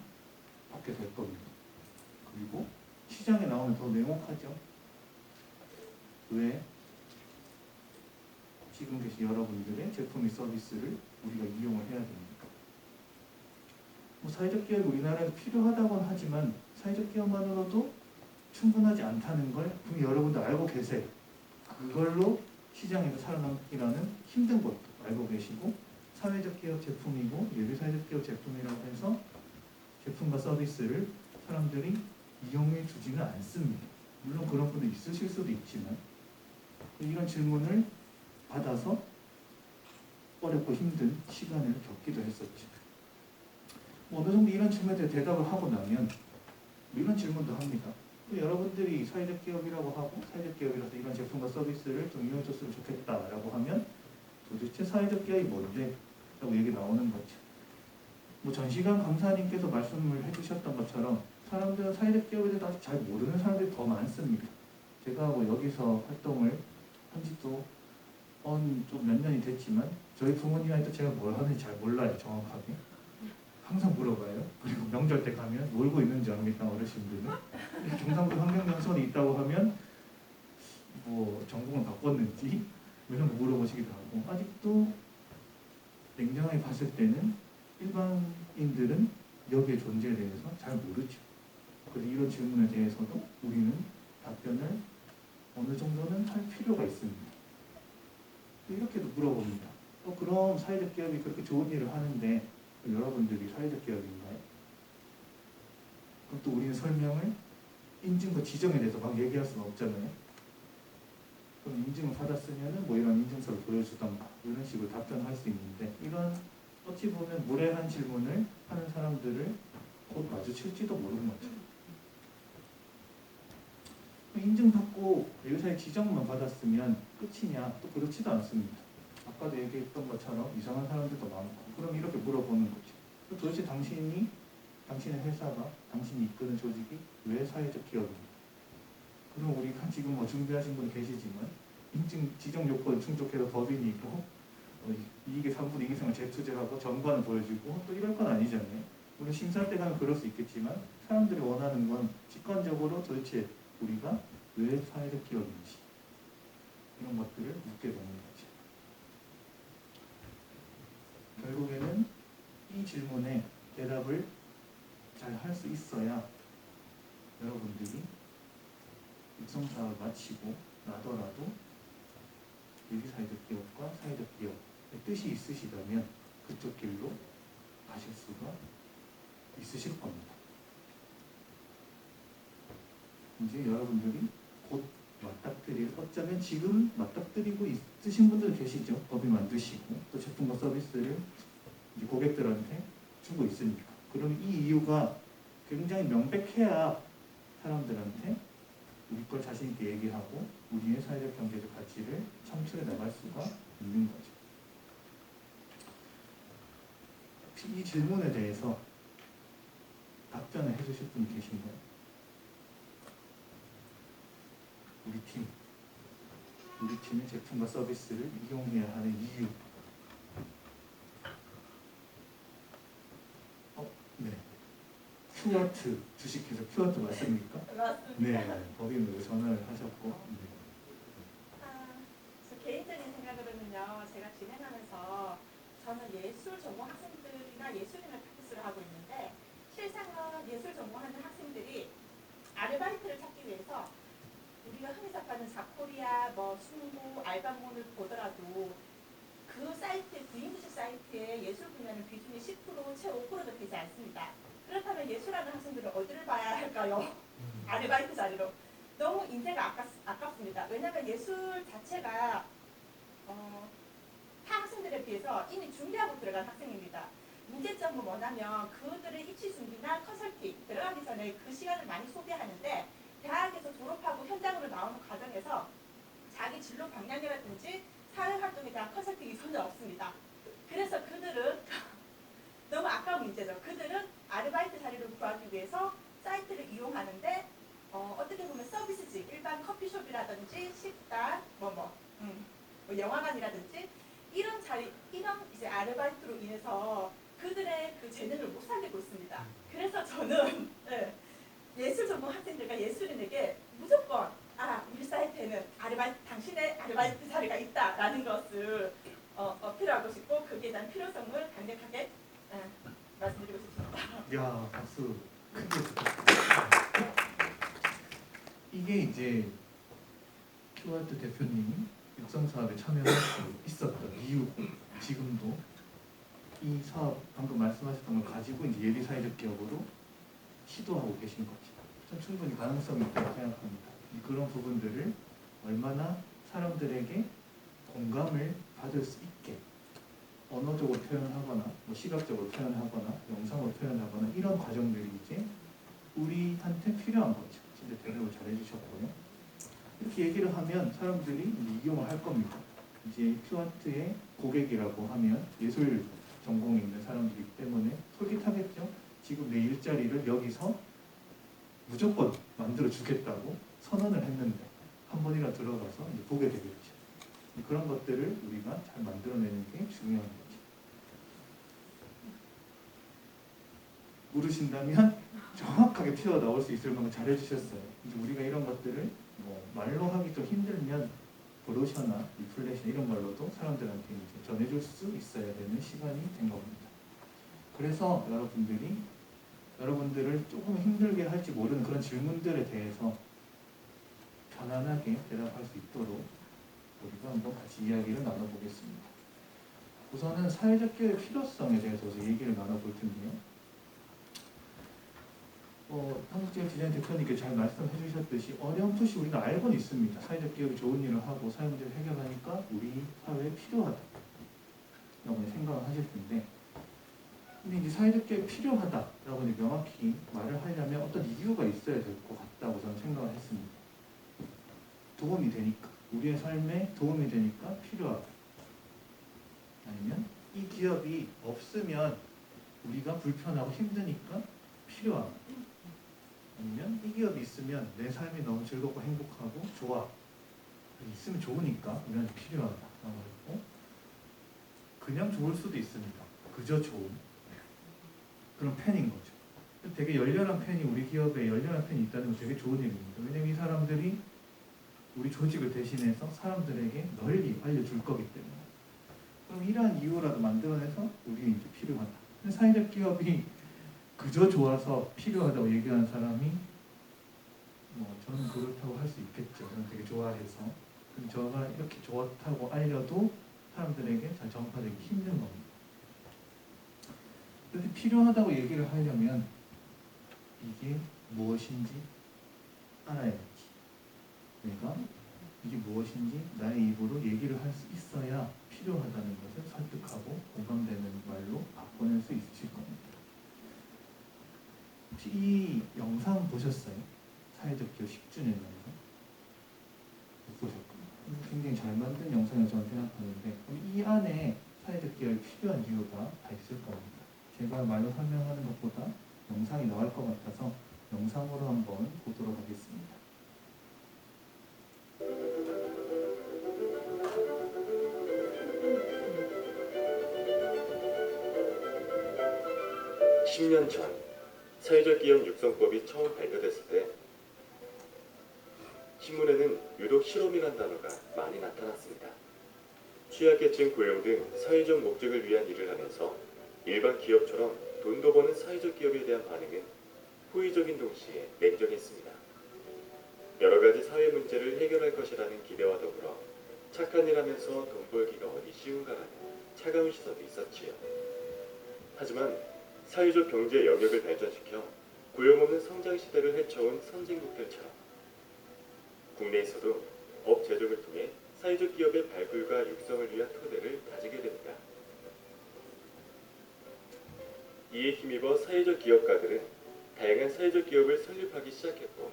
받게 될 겁니다. 그리고 시장에 나오면 더 냉혹하죠. 왜 지금 계신 여러분들의 제품이 서비스를 우리가 이용을 해야 됩니까? 뭐 사회적 기업이 우리나라에 필요하다고는 하지만 사회적 기업만으로도 충분하지 않다는 걸 분명히 여러분도 알고 계세요. 그걸로 시장에서 살아남기라는 힘든 것도 알고 계시고, 사회적 기업 제품이고 예비 사회적 기업 제품이라고 해서 제품과 서비스를 사람들이 이용해 주지는 않습니다. 물론 그런 분도 있으실 수도 있지만, 이런 질문을 받아서 어렵고 힘든 시간을 겪기도 했었죠. 어느 정도 이런 질문에 대해 대답을 하고 나면 이런 질문도 합니다. 여러분들이 사회적 기업이라고 하고 사회적 기업이라서 이런 제품과 서비스를 좀 이용해 줬으면 좋겠다라고 하면 도대체 사회적 기업이 뭔데? 라고 얘기 나오는 거죠. 뭐 전시관 강사님께서 말씀을 해주셨던 것처럼 사람들은 사회적 기업에 대해서 아직 잘 모르는 사람들이 더 많습니다. 제가 뭐 여기서 활동을 한 지도 좀 몇 년이 됐지만 저희 부모님한테 제가 뭘 하는지 잘 몰라요. 정확하게. 항상 물어봐요. 그리고 명절 때 가면 놀고 있는지 압니까? 어르신들은. 경상도 환경연수원이 있다고 하면 뭐 전공을 바꿨는지 이런 거 물어보시기도 하고, 아직도 냉정하게 봤을 때는 일반인들은 여기의 존재에 대해서 잘 모르죠. 그래서 이런 질문에 대해서도 우리는 답변을 어느 정도는 할 필요가 있습니다. 이렇게도 물어봅니다. 그럼 사회적 기업이 그렇게 좋은 일을 하는데 여러분들이 사회적 기업인가요? 그럼 또 우리는 설명을 인증과 지정에 대해서 막 얘기할 수는 없잖아요. 그럼 인증을 받았으면은 뭐 이런 인증서를 보여주던가 이런 식으로 답변할 수 있는데, 이런 어찌 보면 무례한 질문을 하는 사람들을 곧 마주칠지도 모르는 거죠. 인증받고 예비사회 지정만 받았으면 끝이냐? 또 그렇지도 않습니다. 아까도 얘기했던 것처럼 이상한 사람들도 많고, 그럼 이렇게 물어보는 거죠. 도대체 당신의 회사가, 당신이 이끄는 조직이 왜 사회적 기업입니까? 그럼 우리가 지금 뭐 준비하신 분 계시지만 인증 지정 요건 충족해서 법인이고 이익의 3분의 2 이상을 재투자하고 정관을 보여주고 또 이럴 건 아니잖아요. 물론 심사 때 가면 그럴 수 있겠지만 사람들이 원하는 건 직관적으로 도대체 우리가 왜 사회적 기업인지 이런 것들을 묻게 되는 거죠. 결국에는 이 질문에 대답을 잘 할 수 있어야 여러분들이 육성사업을 마치고 나더라도 예비사회적 기업과 사회적 기업의 뜻이 있으시다면 그쪽 길로 가실 수가 있으실 겁니다. 이제 여러분들이 곧 어쩌면 지금 맞닥뜨리고 있으신 분들 계시죠. 법인 만드시고 또 제품과 서비스를 이제 고객들한테 주고 있으니까. 그럼 이 이유가 굉장히 명백해야 사람들한테 우리 걸 자신 있게 얘기하고 우리의 사회적 경제적 가치를 창출해 나갈 수가 있는 거죠. 혹시 이 질문에 대해서 답변을 해주실 분이 계신가요? 우리 팀의 제품과 서비스를 이용해야 하는 이유. 네. 큐어트 주식회사 큐어트 맞습니까? 맞습니다. 네, 법인으로 전화를 하셨고. 네. 저 개인적인 생각으로는요, 제가 진행하면서 저는 예술 전공 학생들이나 예술인을 프로듀스를 하고 있는데 실상은 예술 전공하는 학생들이 아르바이트를 찾기 위해서 우리가 흔히 접하는 잡코리아, 승부, 알바몬을 보더라도 그 사이트, 구인구식 사이트에 예술 분야는 비중이 10%, 채 5%도 되지 않습니다. 그렇다면 예술하는 학생들은 어디를 봐야 할까요? 아르바이트 자리로. 너무 인재가 아깝습니다. 왜냐하면 예술 자체가 타 학생들에 비해서 이미 준비하고 들어간 학생입니다. 문제점은 뭐냐면 그들의 입시 준비나 컨설팅 들어가기 전에 그 시간을 많이 소비하는데 대학에서 졸업하고 현장으로 나오는 과정에서 자기 진로 방향이라든지 사회활동에 대한 컨설팅이 전혀 없습니다. 그래서 그들은 너무 아까운 문제죠. 그들은 아르바이트 자리를 구하기 위해서 사이트를 이용하는데 어떻게 보면 서비스직, 일반 커피숍이라든지 식당, 영화관이라든지 이런 이제 아르바이트로 인해서 그들의 그 재능을 못 살리고 있습니다. 그래서 저는 예술 전공 학생들과 예술인에게 무조건 우리 사이트에는 당신의 아르바이트 자리가 있다라는 것을 어필하고 싶고 거기에 대한 필요성을 강력하게 말씀드리고 싶습니다. 야, 박수 크게 부탁드립니다. 이게 이제 큐아트 대표님이 육성 사업에 참여할 수 있었던 이유고 지금도 이 사업 방금 말씀하셨던 걸 가지고 이제 예비 사회적 기업으로 시도하고 계신 거죠. 전 충분히 가능성이 있다고 생각합니다. 그런 부분들을 얼마나 사람들에게 공감을 받을 수 있게 언어적으로 표현하거나 시각적으로 표현하거나 영상으로 표현하거나 이런 과정들이 이제 우리한테 필요한 거죠. 진짜 대답을 잘 해주셨고요. 이렇게 얘기를 하면 사람들이 이제 이용을 할 겁니다. 이제 큐아트의 고객이라고 하면 예술 전공에 있는 사람들이기 때문에 솔깃하겠죠. 지금 내 일자리를 여기서 무조건 만들어 주겠다고 선언을 했는데 한 번이라 들어가서 이제 보게 되겠죠. 그런 것들을 우리가 잘 만들어내는 게 중요한 거죠. 물으신다면 정확하게 튀어나올 수 있을 만큼 잘해주셨어요. 이제 우리가 이런 것들을 말로 하기 좀 힘들면 브로셔나 리플렛이나 이런 걸로도 사람들한테 이제 전해줄 수 있어야 되는 시간이 된 겁니다. 그래서 여러분들을 조금 힘들게 할지 모르는 그런 질문들에 대해서 편안하게 대답할 수 있도록 우리가 한번 같이 이야기를 나눠보겠습니다. 우선은 사회적 기업의 필요성에 대해서 얘기를 나눠볼 텐데요. 한국제약 디자인 대표님께 잘 말씀해 주셨듯이 어렴풋이 우리가 알고는 있습니다. 사회적 기업이 좋은 일을 하고 사회 문제를 해결하니까 우리 사회에 필요하다 라고 생각을 하실 텐데, 근데 이제 사회적 기업이 필요하다라고 이제 명확히 말을 하려면 어떤 이유가 있어야 될 것 같다고 저는 생각을 했습니다. 도움이 되니까, 우리의 삶에 도움이 되니까 필요하다. 아니면 이 기업이 없으면 우리가 불편하고 힘드니까 필요하다. 아니면 이 기업이 있으면 내 삶이 너무 즐겁고 행복하고 좋아. 있으면 좋으니까 우리한테 필요하다라고 했고, 그냥 좋을 수도 있습니다. 그저 좋은 그런 팬인 거죠. 되게 열렬한 팬이, 우리 기업에 열렬한 팬이 있다는 건 되게 좋은 일입니다. 왜냐면 이 사람들이 우리 조직을 대신해서 사람들에게 널리 알려줄 거기 때문에. 그럼 이러한 이유라도 만들어내서 우리 이제 필요하다. 근데 사회적 기업이 그저 좋아서 필요하다고 얘기하는 사람이 저는 그렇다고 할 수 있겠죠. 저는 되게 좋아해서. 그럼 저가 이렇게 좋다고 알려도 사람들에게 잘 전파되기 힘든 겁니다. 그런데 필요하다고 얘기를 하려면 이게 무엇인지 알아야지. 내가 이게 무엇인지 나의 입으로 얘기를 할 수 있어야 필요하다는 것을 설득하고 공감되는 말로 바꿔낼 수 있을 겁니다. 혹시 이 영상 보셨어요? 사회적 기업 10주년 영상? 못 보셨구나. 굉장히 잘 만든 영상이라고 저는 생각하는데 이 안에 사회적 기업이 필요한 이유가 다 있을 겁니다. 제가 말로 설명하는 것보다 영상이 나올 것 같아서 영상으로 한번 보도록 하겠습니다. (10년) 전 사회적 기업 육성법이 처음 발표됐을 때 신문에는 유독 실험이란 단어가 많이 나타났습니다. 취약계층 고용 등 사회적 목적을 위한 일을 하면서 일반 기업처럼 돈도 버는 사회적 기업에 대한 반응은 호의적인 동시에 냉정했습니다. 여러 가지 사회 문제를 해결할 것이라는 기대와 더불어 착한 일 하면서 돈 벌기가 어디 쉬운가라는 차가운 시선도 있었지요. 하지만 사회적 경제 영역을 발전시켜 고용 없는 성장 시대를 헤쳐온 선진국들처럼 국내에서도 법 제정을 통해 사회적 기업의 발굴과 육성을 위한 토대를 다지게 됩니다. 이에 힘입어 사회적 기업가들은 다양한 사회적 기업을 설립하기 시작했고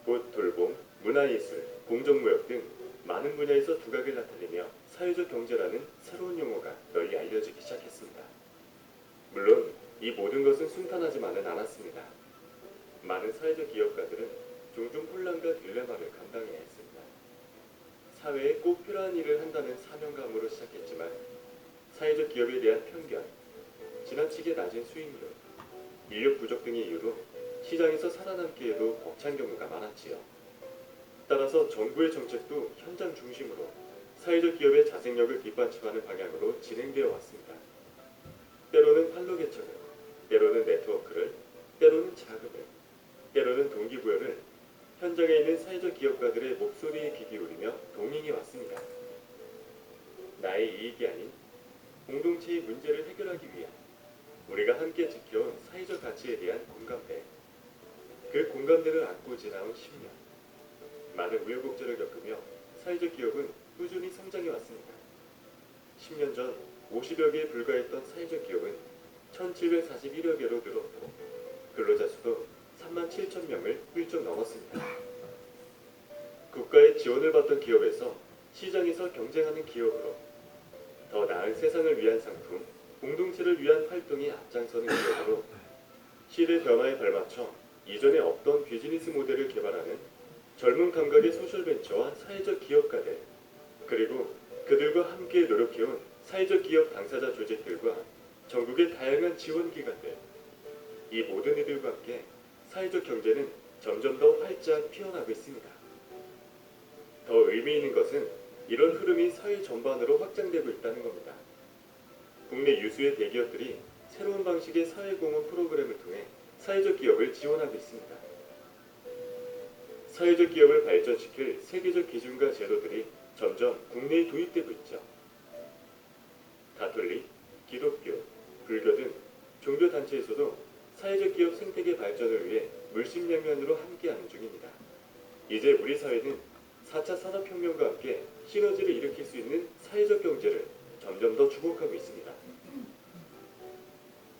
곧 돌봄, 문화예술, 공정무역 등 많은 분야에서 두각을 나타내며 사회적 경제라는 새로운 용어가 널리 알려지기 시작했습니다. 물론 이 모든 것은 순탄하지만은 않았습니다. 많은 사회적 기업가들은 종종 혼란과 딜레마를 감당해야 했습니다. 사회에 꼭 필요한 일을 한다는 사명감으로 시작했지만 사회적 기업에 대한 편견, 지나치게 낮은 수익률, 인력 부족 등의 이유로 시장에서 살아남기에도 벅찬 경우가 많았지요. 따라서 정부의 정책도 현장 중심으로 사회적 기업의 자생력을 뒷받침하는 방향으로 진행되어 왔습니다. 때로는 판로 개척을, 때로는 네트워크를, 때로는 자금을, 때로는 동기부여를 현장에 있는 사회적 기업가들의 목소리에 귀 기울이며 동행해 왔습니다. 나의 이익이 아닌 공동체의 문제를 해결하기 위한 우리가 함께 지켜온 사회적 가치에 대한 공감대, 그 공감대를 안고 지나온 10년, 많은 우여곡절을 겪으며 사회적 기업은 꾸준히 성장해 왔습니다. 10년 전 50여 개에 불과했던 사회적 기업은 1741여 개로 늘었고 근로자 수도 37,000명을 훌쩍 넘었습니다. 국가의 지원을 받던 기업에서 시장에서 경쟁하는 기업으로 더 나은 세상을 위한 상품, 공동체를 위한 활동에 앞장서는 기업으로 시대 변화에 발맞춰 이전에 없던 비즈니스 모델을 개발하는 젊은 감각의 소셜벤처와 사회적 기업가들, 그리고 그들과 함께 노력해온 사회적 기업 당사자 조직들과 전국의 다양한 지원기관들, 이 모든 이들과 함께 사회적 경제는 점점 더 활짝 피어나고 있습니다. 더 의미 있는 것은 이런 흐름이 사회 전반으로 확장되고 있다는 겁니다. 국내 유수의 대기업들이 새로운 방식의 사회공헌 프로그램을 통해 사회적 기업을 지원하고 있습니다. 사회적 기업을 발전시킬 세계적 기준과 제도들이 점점 국내에 도입되고 있죠. 가톨릭, 기독교, 불교 등 종교단체에서도 사회적 기업 생태계 발전을 위해 물심양면으로 함께하는 중입니다. 이제 우리 사회는 4차 산업혁명과 함께 시너지를 일으킬 수 있는 사회적 경제를 점점 더 주목하고 있습니다.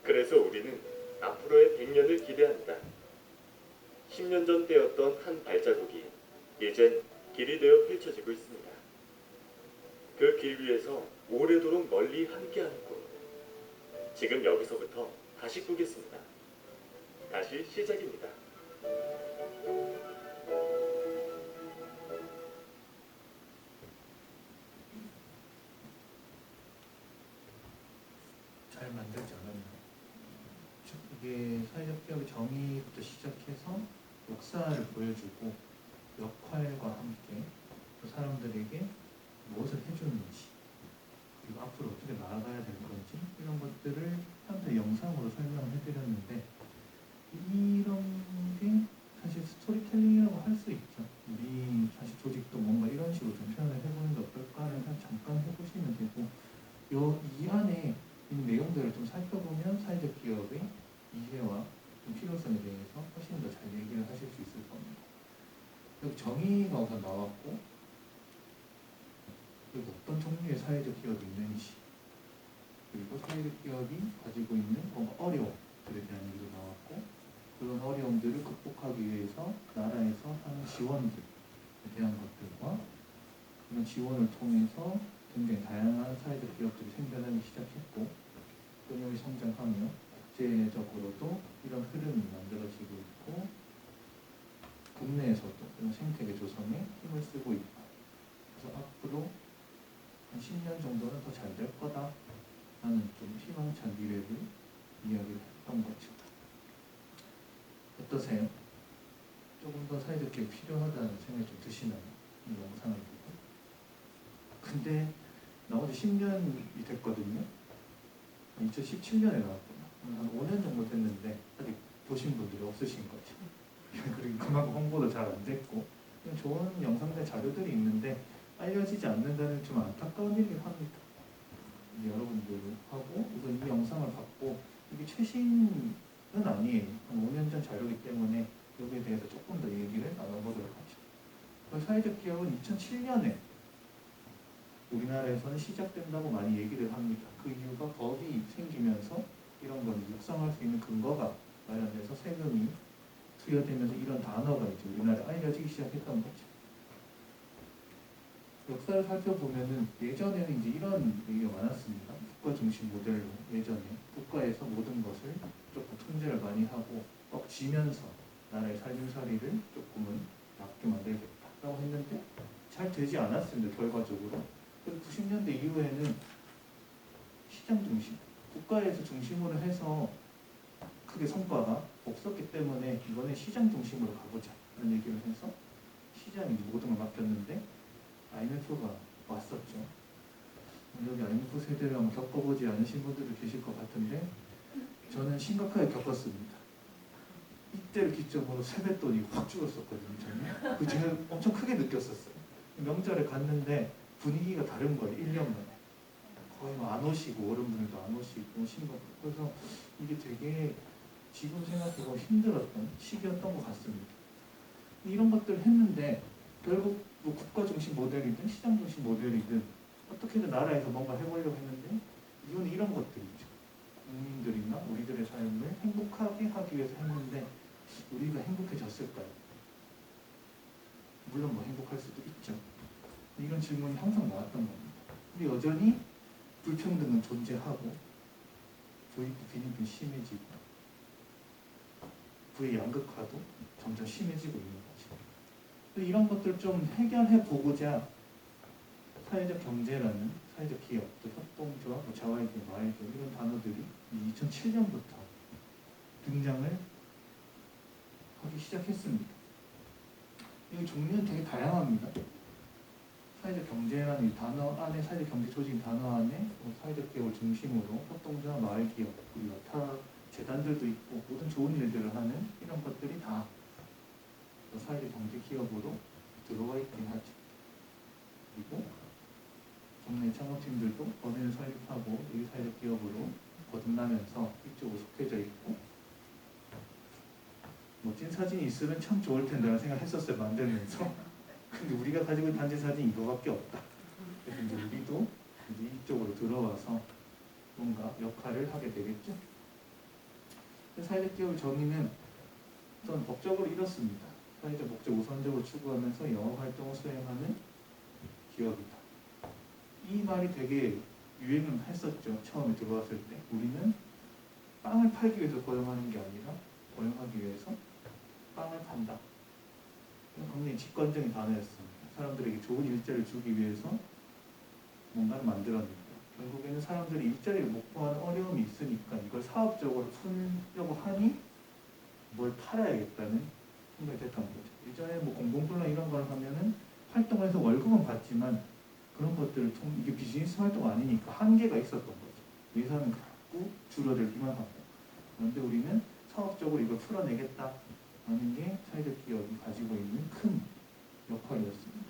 그래서 우리는 앞으로의 100년을 기대한다. 10년 전 떼었던 한 발자국이 이젠 길이 되어 펼쳐지고 있습니다. 그 길 위에서 오래도록 멀리 함께하는 꿈. 지금 여기서부터 다시 꾸겠습니다. 다시 시작입니다. 잘 만들지 않았나요? 이게 사회적 기업의 정의부터 시작해서 역사를 보여주고 역할과 함께 그 사람들에게 무엇을 해주는지 그리고 앞으로 어떻게 나아가야 될 건지 이런 것들을 한편 영상으로 설명을 해드렸는데 이런 게 사실 스토리텔링이라고 할 수 있죠. 우리 사실 조직도 뭔가 이런 식으로 좀 표현을 해보는 게 어떨까 하는 생각 잠깐 해보시면 되고 이 안에 있는 내용들을 좀 살펴보면 사회적 정의가 우선 나왔고, 그리고 어떤 종류의 사회적 기업이 있는지, 그리고 사회적 기업이 가지고 있는 뭔가 어려움들에 대한 얘기도 나왔고, 그런 어려움들을 극복하기 위해서 나라에서 하는 지원들에 대한 것들과 그런 지원을 통해서 굉장히 다양한 사회적 기업들이 생겨나기 시작했고, 끊임없이 성장하며 국제적으로도 이런 흐름이 만들어지고 있고, 국내에서도 그런 생태계 조성에 힘을 쓰고 있다. 그래서 앞으로 한 10년 정도는 더 잘 될 거다 라는 좀 희망찬 미래를 이야기를 했던 거죠. 어떠세요? 조금 더 사회적 기업이 필요하다는 생각이 좀 드시나요? 이 영상을 보고. 근데 나온 지 10년이 됐거든요. 2017년에 나왔구나. 한 5년 정도 됐는데 아직 보신 분들이 없으신 거죠. 그리고 그만큼 홍보도 잘 안 됐고, 좋은 영상들 자료들이 있는데 알려지지 않는다는 좀 안타까운 일이긴 합니다. 여러분들하고 우선 이 영상을 받고, 이게 최신은 아니에요. 한 5년 전 자료이기 때문에 여기에 대해서 조금 더 얘기를 나눠보도록 하죠. 사회적 기업은 2007년에 우리나라에서는 시작된다고 많이 얘기를 합니다. 그 이유가 법이 생기면서 이런 걸 육성할 수 있는 근거가 마련돼서 세금이 투여되면서 이런 단어가 이제 우리나라에 알려지기 시작했던 거죠. 역사를 살펴보면은 예전에는 이제 이런 얘기가 많았습니다. 국가 중심 모델로 예전에 국가에서 모든 것을 조금 통제를 많이 하고 꽉 쥐면서 나라의 살림살이를 조금은 낫게 만들겠다라고 했는데 잘 되지 않았습니다. 결과적으로. 그리고 90년대 이후에는 시장 중심, 국가에서 중심으로 해서 크게 성과가 없었기 때문에 이번에 시장 중심으로 가보자 라는 얘기를 해서 시장이 모든 걸 맡겼는데 IMF가 왔었죠. 여기 IMF 세대를 한번 겪어보지 않으신 분들도 계실 것 같은데 저는 심각하게 겪었습니다. 이때를 기점으로 세뱃돈이 확 줄었었거든요. 저는. 그 제가 엄청 크게 느꼈었어요. 명절에 갔는데 분위기가 다른 거예요. 1년 만에. 거의 안 오시고 어른분들도 안 오시고 심각하고. 그래서 이게 되게 지금 생각해보면 힘들었던 시기였던 것 같습니다. 이런 것들을 했는데 결국 뭐 국가 중심 모델이든 시장 중심 모델이든 어떻게든 나라에서 뭔가 해보려고 했는데 이유는 이런 것들이죠. 국민들이나 우리들의 삶을 행복하게 하기 위해서 했는데 우리가 행복해졌을까요? 물론 뭐 행복할 수도 있죠. 이런 질문이 항상 나왔던 겁니다. 근데 여전히 불평등은 존재하고 부익부 빈익빈 심해지고 부의 양극화도 점점 심해지고 있는 거죠. 이런 것들 좀 해결해 보고자 사회적 경제라는 사회적 기업, 또 협동조합, 뭐 자활기업, 마을기업 이런 단어들이 2007년부터 등장을 하기 시작했습니다. 이 종류는 되게 다양합니다. 사회적 경제라는 이 단어 안에, 사회적 경제 조직 단어 안에 사회적 기업을 중심으로 협동조합, 마을기업, 그리고 여타 재단들도 있고 모든 좋은 일들을 하는 이런 것들이 다 사회적 경제 기업으로 들어와 있긴 하죠. 그리고 동네 창업팀들도 법인을 설립하고 이 사회적 기업으로 거듭나면서 이쪽으로 속해져 있고, 멋진 사진이 있으면 참 좋을 텐데 라는 생각을 했었어요. 만들면서. 근데 우리가 가지고 있는 단지 사진이 이거밖에 없다. 그래서 이제 우리도 이제 이쪽으로 들어와서 뭔가 역할을 하게 되겠죠. 사회적 기업의 정의는 우선 법적으로 이렇습니다. 사회적 목적 우선적으로 추구하면서 영업활동을 수행하는 기업이다. 이 말이 되게 유행을 했었죠. 처음에 들어왔을 때. 우리는 빵을 팔기 위해서 고용하는 게 아니라 고용하기 위해서 빵을 판다. 굉장히 직관적인 단어였습니다. 사람들에게 좋은 일자리를 주기 위해서 뭔가를 만들었는데 결국에는 사람들이 일자리를 못 구하는 어려움이 있으니까 이걸 사업적으로 풀려고 하니 뭘 팔아야겠다는 생각이 됐던 거죠. 예전에 뭐 공공분란 이런 걸 하면은 활동을 해서 월급은 받지만 그런 것들을 이게 비즈니스 활동 아니니까 한계가 있었던 거죠. 예산은 갖고 줄어들기만 하고. 그런데 우리는 사업적으로 이걸 풀어내겠다 하는 게 사회적 기업이 가지고 있는 큰 역할이었습니다.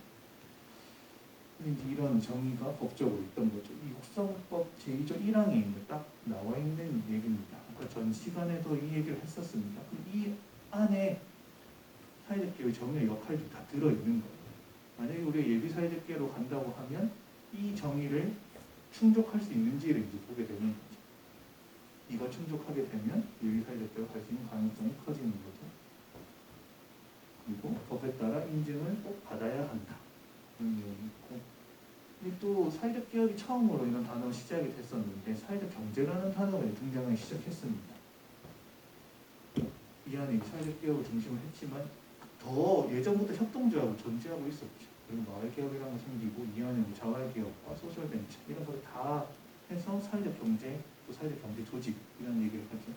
근데 이제 이런 정의가 법적으로 있던 거죠. 이 육성법 제2조 1항에 딱 나와 있는 얘기입니다. 아까 전 시간에도 이 얘기를 했었습니다. 이 안에 사회적 기업의 정의 역할이 다 들어있는 거예요. 만약에 우리가 예비 사회적 기업으로 간다고 하면 이 정의를 충족할 수 있는지를 이제 보게 되는 거죠. 이거 충족하게 되면 예비 사회적 기업을 갈 수 있는 가능성이 커지는 거죠. 그리고 법에 따라 인증을 꼭 받아야 한다. 그런 내용이 있고, 근데 또 사회적 기업이 처음으로 이런 단어가 시작이 됐었는데 사회적 경제라는 단어가 등장하기 시작했습니다. 이 안에 사회적 기업을 중심으로 했지만 더 예전부터 협동조합을 존재하고 있었죠. 그리고 마을기업이라는 게 생기고 이 안에 뭐 자활기업과 소셜벤처 이런 것을 다 해서 사회적 경제, 또 사회적 경제 조직 이런 얘기를 하죠.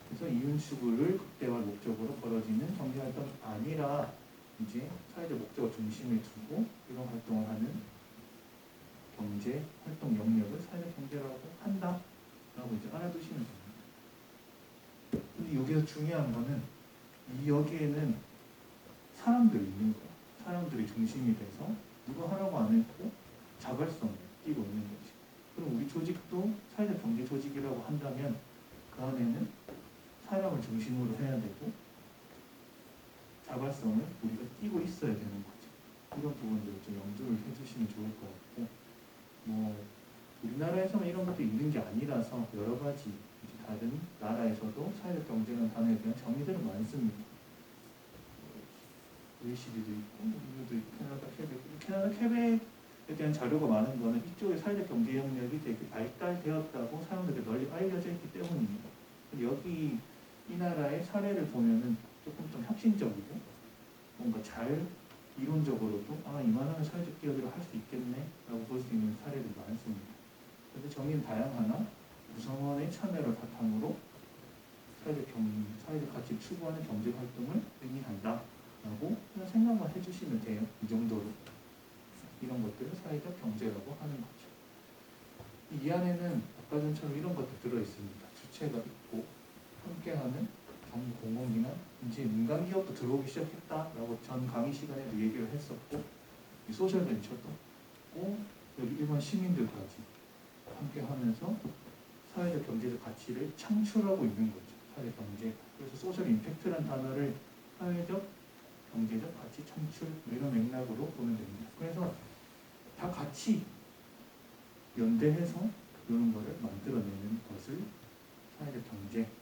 그래서 이윤추구를 극대화할 목적으로 벌어지는 경제활동이 아니라 이제 사회적 목적을 중심에 두고 이런 활동을 하는 경제 활동 영역을 사회적 경제라고 한다라고 이제 알아두시면 됩니다. 근데 여기서 중요한 거는 이 여기에는 사람들이 있는 거예요. 사람들이 중심이 돼서 누가 하라고 안 했고 자발성을 띠고 있는 거지. 그럼 우리 조직도 사회적 경제 조직이라고 한다면 그 안에는 사람을 중심으로 해야 되고 자발성을 우리가 띠고 있어야 되는 거죠. 이런 부분들을 좀 염두를 해주시면 좋을 것 같고, 뭐 우리나라에서만 이런 것도 있는 게 아니라서 여러 가지 다른 나라에서도 사회적 경제라는 단어에 대한 정의들은 많습니다. OECD도 있고, 미국도 있고, 캐나다, 퀘벡. 캐나다, 퀘벡에 대한 자료가 많은 거는 이쪽의 사회적 경제 영역이 되게 발달되었다고 사람들에게 널리 알려져 있기 때문입니다. 여기 이 나라의 사례를 보면은 조금 좀 혁신적이고 뭔가 잘 이론적으로도 이만하면 사회적 기업이라 할 수 있겠네 라고 볼 수 있는 사례들이 많습니다. 그런데 정의는 다양하나 구성원의 참여를 바탕으로 사회적 가치를 추구하는 경제 활동을 의미한다 라고 그냥 생각만 해주시면 돼요. 이 정도로 이런 것들을 사회적 경제라고 하는 거죠. 이 안에는 아까 전처럼 이런 것도 들어있습니다. 주체가 있고 함께하는 공공기관, 이제 민간기업도 들어오기 시작했다라고 전 강의 시간에도 얘기를 했었고, 이 소셜벤처도 꼭 여기 일반 시민들까지 함께하면서 사회적 경제적 가치를 창출하고 있는 거죠. 사회적 경제. 그래서 소셜 임팩트란 단어를 사회적 경제적 가치 창출 이런 맥락으로 보면 됩니다. 그래서 다 같이 연대해서 이런 거를 만들어내는 것을 사회적 경제라고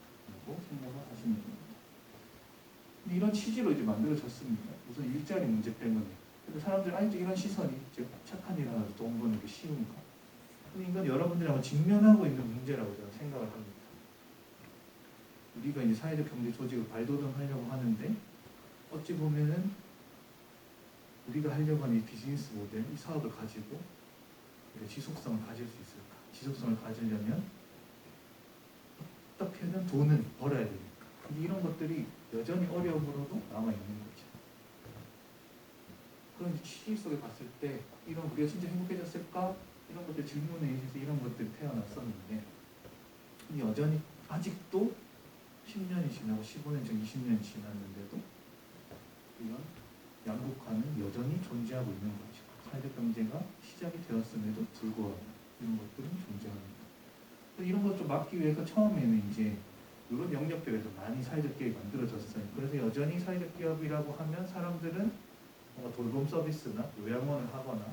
생각을 하시면 됩니다. 근데 이런 취지로 이제 만들어졌습니다. 우선 일자리 문제 때문에. 근데 사람들 아직도 이런 시선이 있죠. 착한 일 하나도 돈 버는 게 쉬운가? 근데 이건 여러분들하고 직면하고 있는 문제라고 저는 생각을 합니다. 우리가 이제 사회적 경제 조직을 발돋움하려고 하는데 어찌 보면은 우리가 하려고 하는 이 비즈니스 모델, 이 사업을 가지고 지속성을 가질 수 있을까? 지속성을 가지려면 어떻게든 돈을 벌어야 되니까. 근데 이런 것들이 여전히 어려움으로도 남아있는 거죠. 그런 취지 속에 봤을 때 이런 우리가 진짜 행복해졌을까? 이런 것들 질문에 의해서 이런 것들이 태어났었는데 여전히 아직도 10년이 지나고 15년 전 20년이 지났는데도 이런 양극화는 여전히 존재하고 있는 거죠. 사회적 경제가 시작이 되었음에도 불구하고 이런 것들은 존재합니다. 이런 것 좀 막기 위해서 처음에는 이제 이런 영역들에서 많이 사회적 기업이 만들어졌어요. 그래서 여전히 사회적 기업이라고 하면 사람들은 뭔가 돌봄 서비스나 요양원을 하거나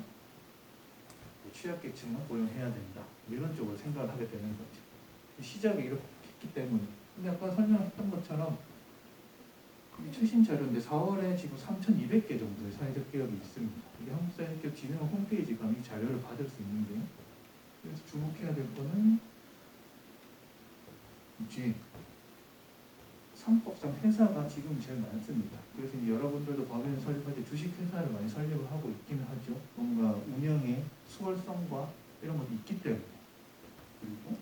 뭐 취약계층만 고용해야 된다 이런 쪽으로 생각을 하게 되는 거죠. 시작이 이렇게 했기 때문에. 근데 아까 설명했던 것처럼 최신 자료인데 4월에 지금 3,200개 정도의 사회적 기업이 있습니다. 이게 한국사회적기업진흥원 홈페이지 가면 이 자료를 받을 수 있는데요. 그래서 주목해야 될 거는 이제 상법상 회사가 지금 제일 많습니다. 그래서 이제 여러분들도 법인 설립할 때 주식회사를 많이 설립을 하고 있기는 하죠. 뭔가 운영의 수월성과 이런 것도 있기 때문에. 그리고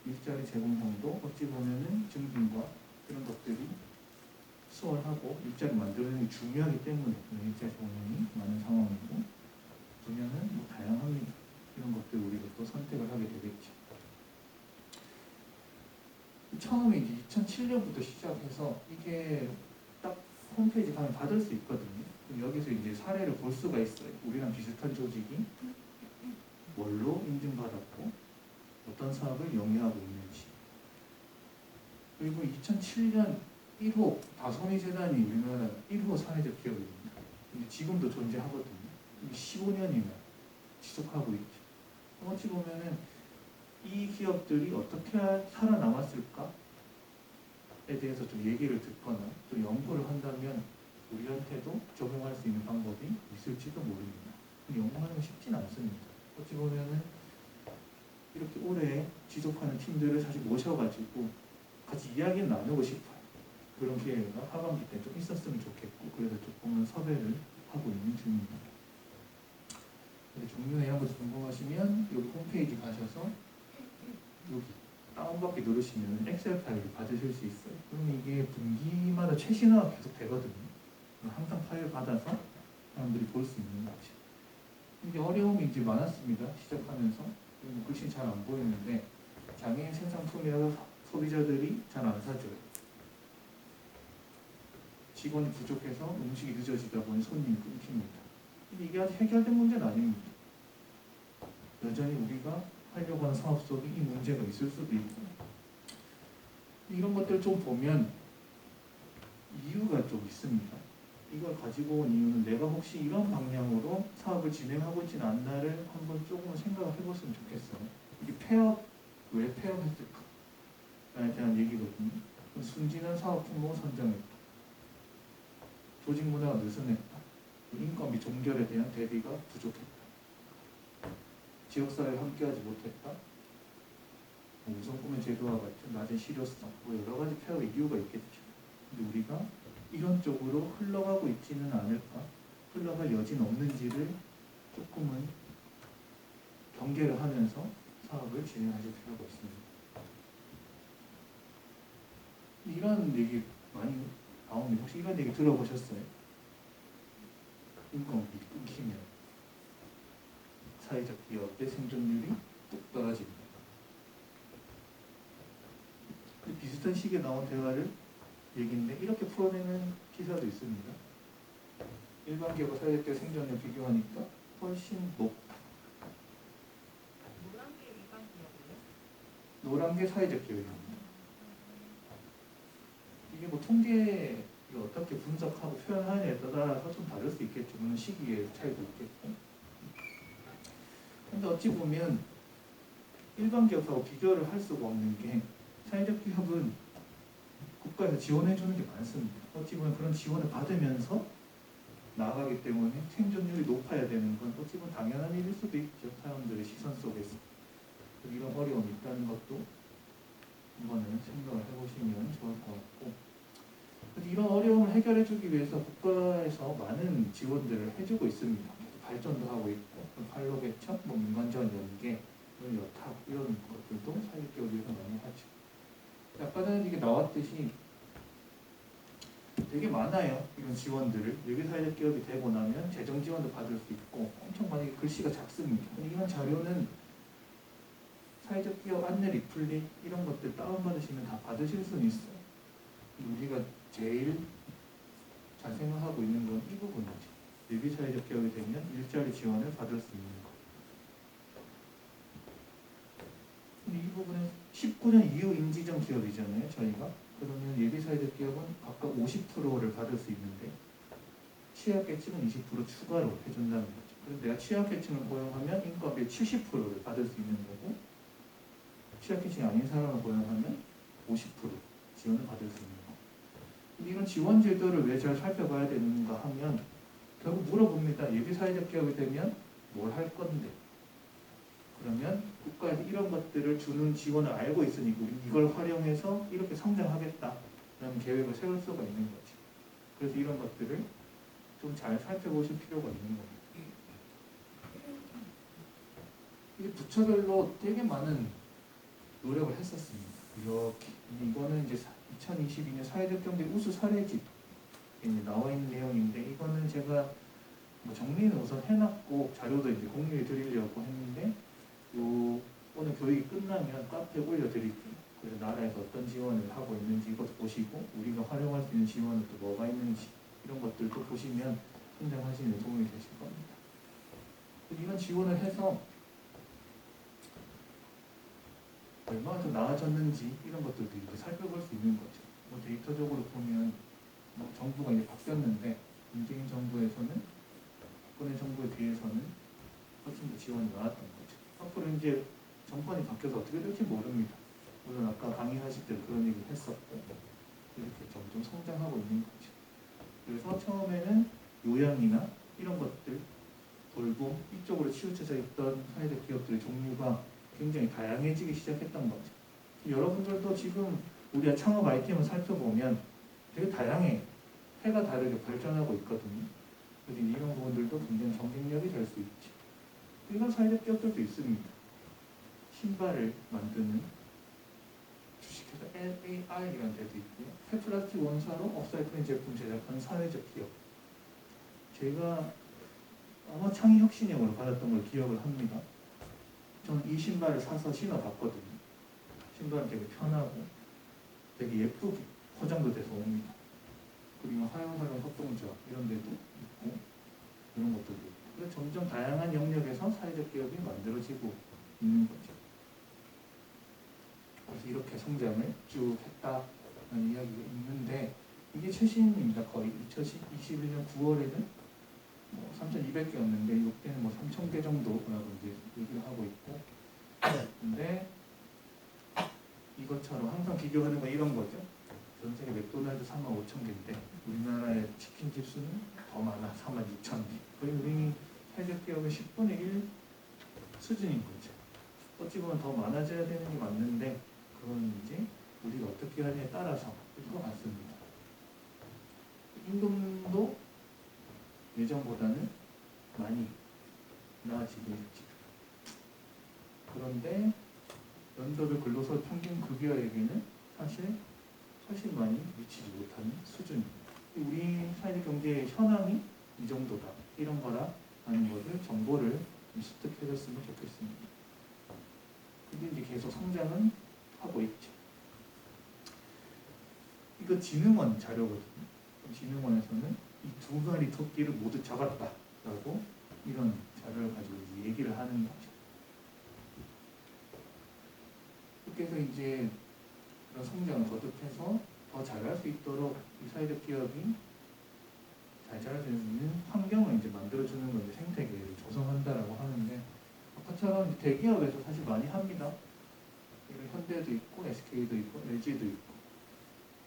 일자리 제공성도 어찌 보면은 증진과 이런 것들이 수월하고 일자리 만들어내는 게 중요하기 때문에 일자리 제공이 많은 상황이고 분야는 뭐 다양합니다. 이런 것들 우리가 또 선택을 하게 되겠죠. 처음에 이제 2007년부터 시작해서 이게 딱 홈페이지 가면 받을 수 있거든요. 그럼 여기서 이제 사례를 볼 수가 있어요. 우리랑 비슷한 조직이 뭘로 인증받았고 어떤 사업을 영위하고 있는지. 그리고 2007년 1호 다솜이재단이 우리나라 1호 사회적 기업입니다. 근데 지금도 존재하거든요. 15년이나 지속하고 있죠. 어찌 보면은 이 기업들이 어떻게 살아남았을까에 대해서 좀 얘기를 듣거나 또 연구를 한다면 우리한테도 적용할 수 있는 방법이 있을지도 모릅니다. 근데 연구하는 건 쉽진 않습니다. 어찌 보면은 이렇게 오래 지속하는 팀들을 사실 모셔가지고 같이 이야기를 나누고 싶어요. 그런 기회가 하반기 때 좀 있었으면 좋겠고, 그래서 조금은 섭외를 하고 있는 중입니다. 종류 내용 것도 궁금하시면 여기 홈페이지 가셔서 여기 다운받기 누르시면 엑셀 파일을 받으실 수 있어요. 그럼 이게 분기마다 최신화가 계속 되거든요. 항상 파일 받아서 사람들이 볼 수 있는 거죠. 이게 어려움이 이제 많았습니다. 시작하면서 글씨 잘 안 보이는데 장애인 생산품이라서 소비자들이 잘 안 사줘요. 직원이 부족해서 음식이 늦어지다 보니 손님이 끊깁니다. 근데 이게 아직 해결된 문제는 아닙니다. 여전히 우리가 하려고 하는 사업 속에 이 문제가 있을 수도 있고, 이런 것들 좀 보면 이유가 좀 있습니다. 이걸 가지고 온 이유는 내가 혹시 이런 방향으로 사업을 진행하고 있지는 않나를 한번 조금은 생각을 해봤으면 좋겠어요. 이게 폐업, 왜 폐업했을까에 대한 얘기거든요. 순진한 사업 품목을 선정했다. 조직 문화가 느슨했다. 인건비 종결에 대한 대비가 부족했다. 지역사회에 함께하지 못했다. 우선구매 제도와 같은 낮은 실효성, 여러 가지 폐업의 이유가 있겠죠. 근데 우리가 이런 쪽으로 흘러가고 있지는 않을까? 흘러갈 여지는 없는지를 조금은 경계를 하면서 사업을 진행하실 필요가 있습니다. 이런 얘기 많이 나옵니다. 혹시 이런 얘기 들어보셨어요? 인건비 끊기면 사회적 기업의 생존율이 뚝 떨어집니다. 비슷한 시기에 나온 대화를 얘기인데 이렇게 풀어내는 기사도 있습니다. 일반 기업과 사회적 기업 생존율 비교하니까 훨씬 높다. 노란 게 일반 기업이에요? 노란 게 사회적 기업입니다. 이게 뭐 통계를 어떻게 분석하고 표현하느냐에 따라서 좀 다를 수 있겠죠. 물론 시기의 차이도 있겠고. 근데 어찌 보면 일반 기업하고 비교를 할 수가 없는 게 사회적 기업은 국가에서 지원해 주는 게 많습니다. 어찌 보면 그런 지원을 받으면서 나아가기 때문에 생존율이 높아야 되는 건 어찌 보면 당연한 일일 수도 있죠. 사람들의 시선 속에서. 이런 어려움이 있다는 것도 이번에 생각을 해보시면 좋을 것 같고, 이런 어려움을 해결해 주기 위해서 국가에서 많은 지원들을 해주고 있습니다. 발전도 하고 있고, 판로 개척, 민간 지원 연계, 여타 이런 것들도 사회적 기업을 위해서 많이 하죠. 아까 전에 이게 나왔듯이 되게 많아요. 이런 지원들을. 예비사회적 기업이 되고 나면 재정 지원도 받을 수 있고 엄청 많이 글씨가 작습니다. 이런 자료는 사회적 기업 안내 리플릿 이런 것들 다운받으시면 다 받으실 수는 있어요. 우리가 제일 잘 생각하고 있는 건 이 부분이죠. 예비사회적 기업이 되면 일자리 지원을 받을 수 있는 것. 근데 이 부분은 19년 이후 인지정 기업이잖아요, 저희가. 그러면 예비사회적 기업은 각각 50%를 받을 수 있는데 취약계층은 20% 추가로 해준다는 거죠. 그래서 내가 취약계층을 고용하면 인건비의 70%를 받을 수 있는 거고, 취약계층이 아닌 사람을 고용하면 50% 지원을 받을 수 있는 거. 근데 이런 지원 제도를 왜 잘 살펴봐야 되는가 하면 결국 물어봅니다. 예비사회적 기업이 되면 뭘 할 건데? 그러면 국가에서 이런 것들을 주는 지원을 알고 있으니까 우리 이걸 활용해서 이렇게 성장하겠다라는 계획을 세울 수가 있는 거죠. 그래서 이런 것들을 좀 잘 살펴보실 필요가 있는 겁니다. 이게 부처별로 되게 많은 노력을 했었습니다. 이렇게. 이거는 이제 2022년 사회적 경제 우수 사례집 나와 있는 내용인데, 이거는 제가 정리는 우선 해놨고 자료도 이제 공유해 드리려고 했는데, 오늘 교육이 끝나면 카페에 올려드릴게요. 그래서 나라에서 어떤 지원을 하고 있는지 이것도 보시고 우리가 활용할 수 있는 지원은 또 뭐가 있는지 이런 것들도 보시면 성장하시는 데 도움이 되실 겁니다. 이런 지원을 해서 얼마나 더 나아졌는지 이런 것들도 이렇게 살펴볼 수 있는 거죠. 뭐 데이터적으로 보면 뭐 정부가 이제 바뀌었는데 문재인 정부에서는 박근혜 정부에 비해서는 훨씬 더 지원이 많았던 거죠. 앞으로 이제 정권이 바뀌어서 어떻게 될지 모릅니다. 물론 아까 강의하실 때 그런 얘기 했었고 이렇게 점점 성장하고 있는 거죠. 그래서 처음에는 요양이나 이런 것들, 돌봄 이쪽으로 치우쳐져 있던 사회적 기업들의 종류가 굉장히 다양해지기 시작했던 거죠. 여러분들도 지금 우리가 창업 아이템을 살펴보면 되게 다양해. 해가 다르게 발전하고 있거든요. 그래서 이런 부분들도 굉장히 경쟁력이 될 수 있죠. 이런 사회적 기업들도 있습니다. 신발을 만드는 주식회사 LAR이라는 데도 있고요. 폐플라스틱 원사로 업사이클링 제품 제작하는 사회적 기업. 제가 아마 창의혁신형으로 받았던 걸 기억을 합니다. 저는 이 신발을 사서 신어봤거든요. 신발은 되게 편하고 되게 예쁘게 포장도 돼서 옵니다. 그리고 화용활용 협동조합 이런 데도 있고 이런 것들도 있고 그래서 점점 다양한 영역에서 사회적 기업이 만들어지고 있는 거죠. 그래서 이렇게 성장을 쭉 했다는 이야기가 있는데 이게 최신입니다. 거의 2021년 9월에는 뭐 3,200개였는데 이때는 뭐 3,000개 정도라고 이제 얘기를 하고 있고 근데 이것처럼 항상 비교하는 건 이런 거죠. 전 세계 맥도날드 45,000개인데 우리나라의 치킨집 수는 더 많아. 46,000개. 거의 우리 사회적 기업의 10분의 1 수준인 거죠. 어찌 보면 더 많아져야 되는 게 맞는데 그건 이제 우리가 어떻게 하냐에 따라서 것 같습니다. 임금도 예전보다는 많이 나아지고 있죠. 그런데 연도별 근로소 평균 급여에게는 사실 훨씬 많이 미치지 못하는 수준입니다. 우리 사회적 경제의 현황이 이 정도다, 이런 거라 하는 것을 정보를 좀 습득해줬으면 좋겠습니다. 근데 이제 계속 성장은 하고 있죠. 이거 진흥원 자료거든요. 진흥원에서는 이 두 마리 토끼를 모두 잡았다라고 이런 자료를 가지고 이제 얘기를 하는 거죠. 그래서 이제 그런 성장을 거듭해서 더 잘할 수 있도록 이 사회적 기업이 잘 자랄 수 있는 환경을 이제 만들어주는 걸 생태계를 조성한다라고 하는데 아까처럼 이제 대기업에서 사실 많이 합니다. 현대도 있고 SK도 있고 LG도 있고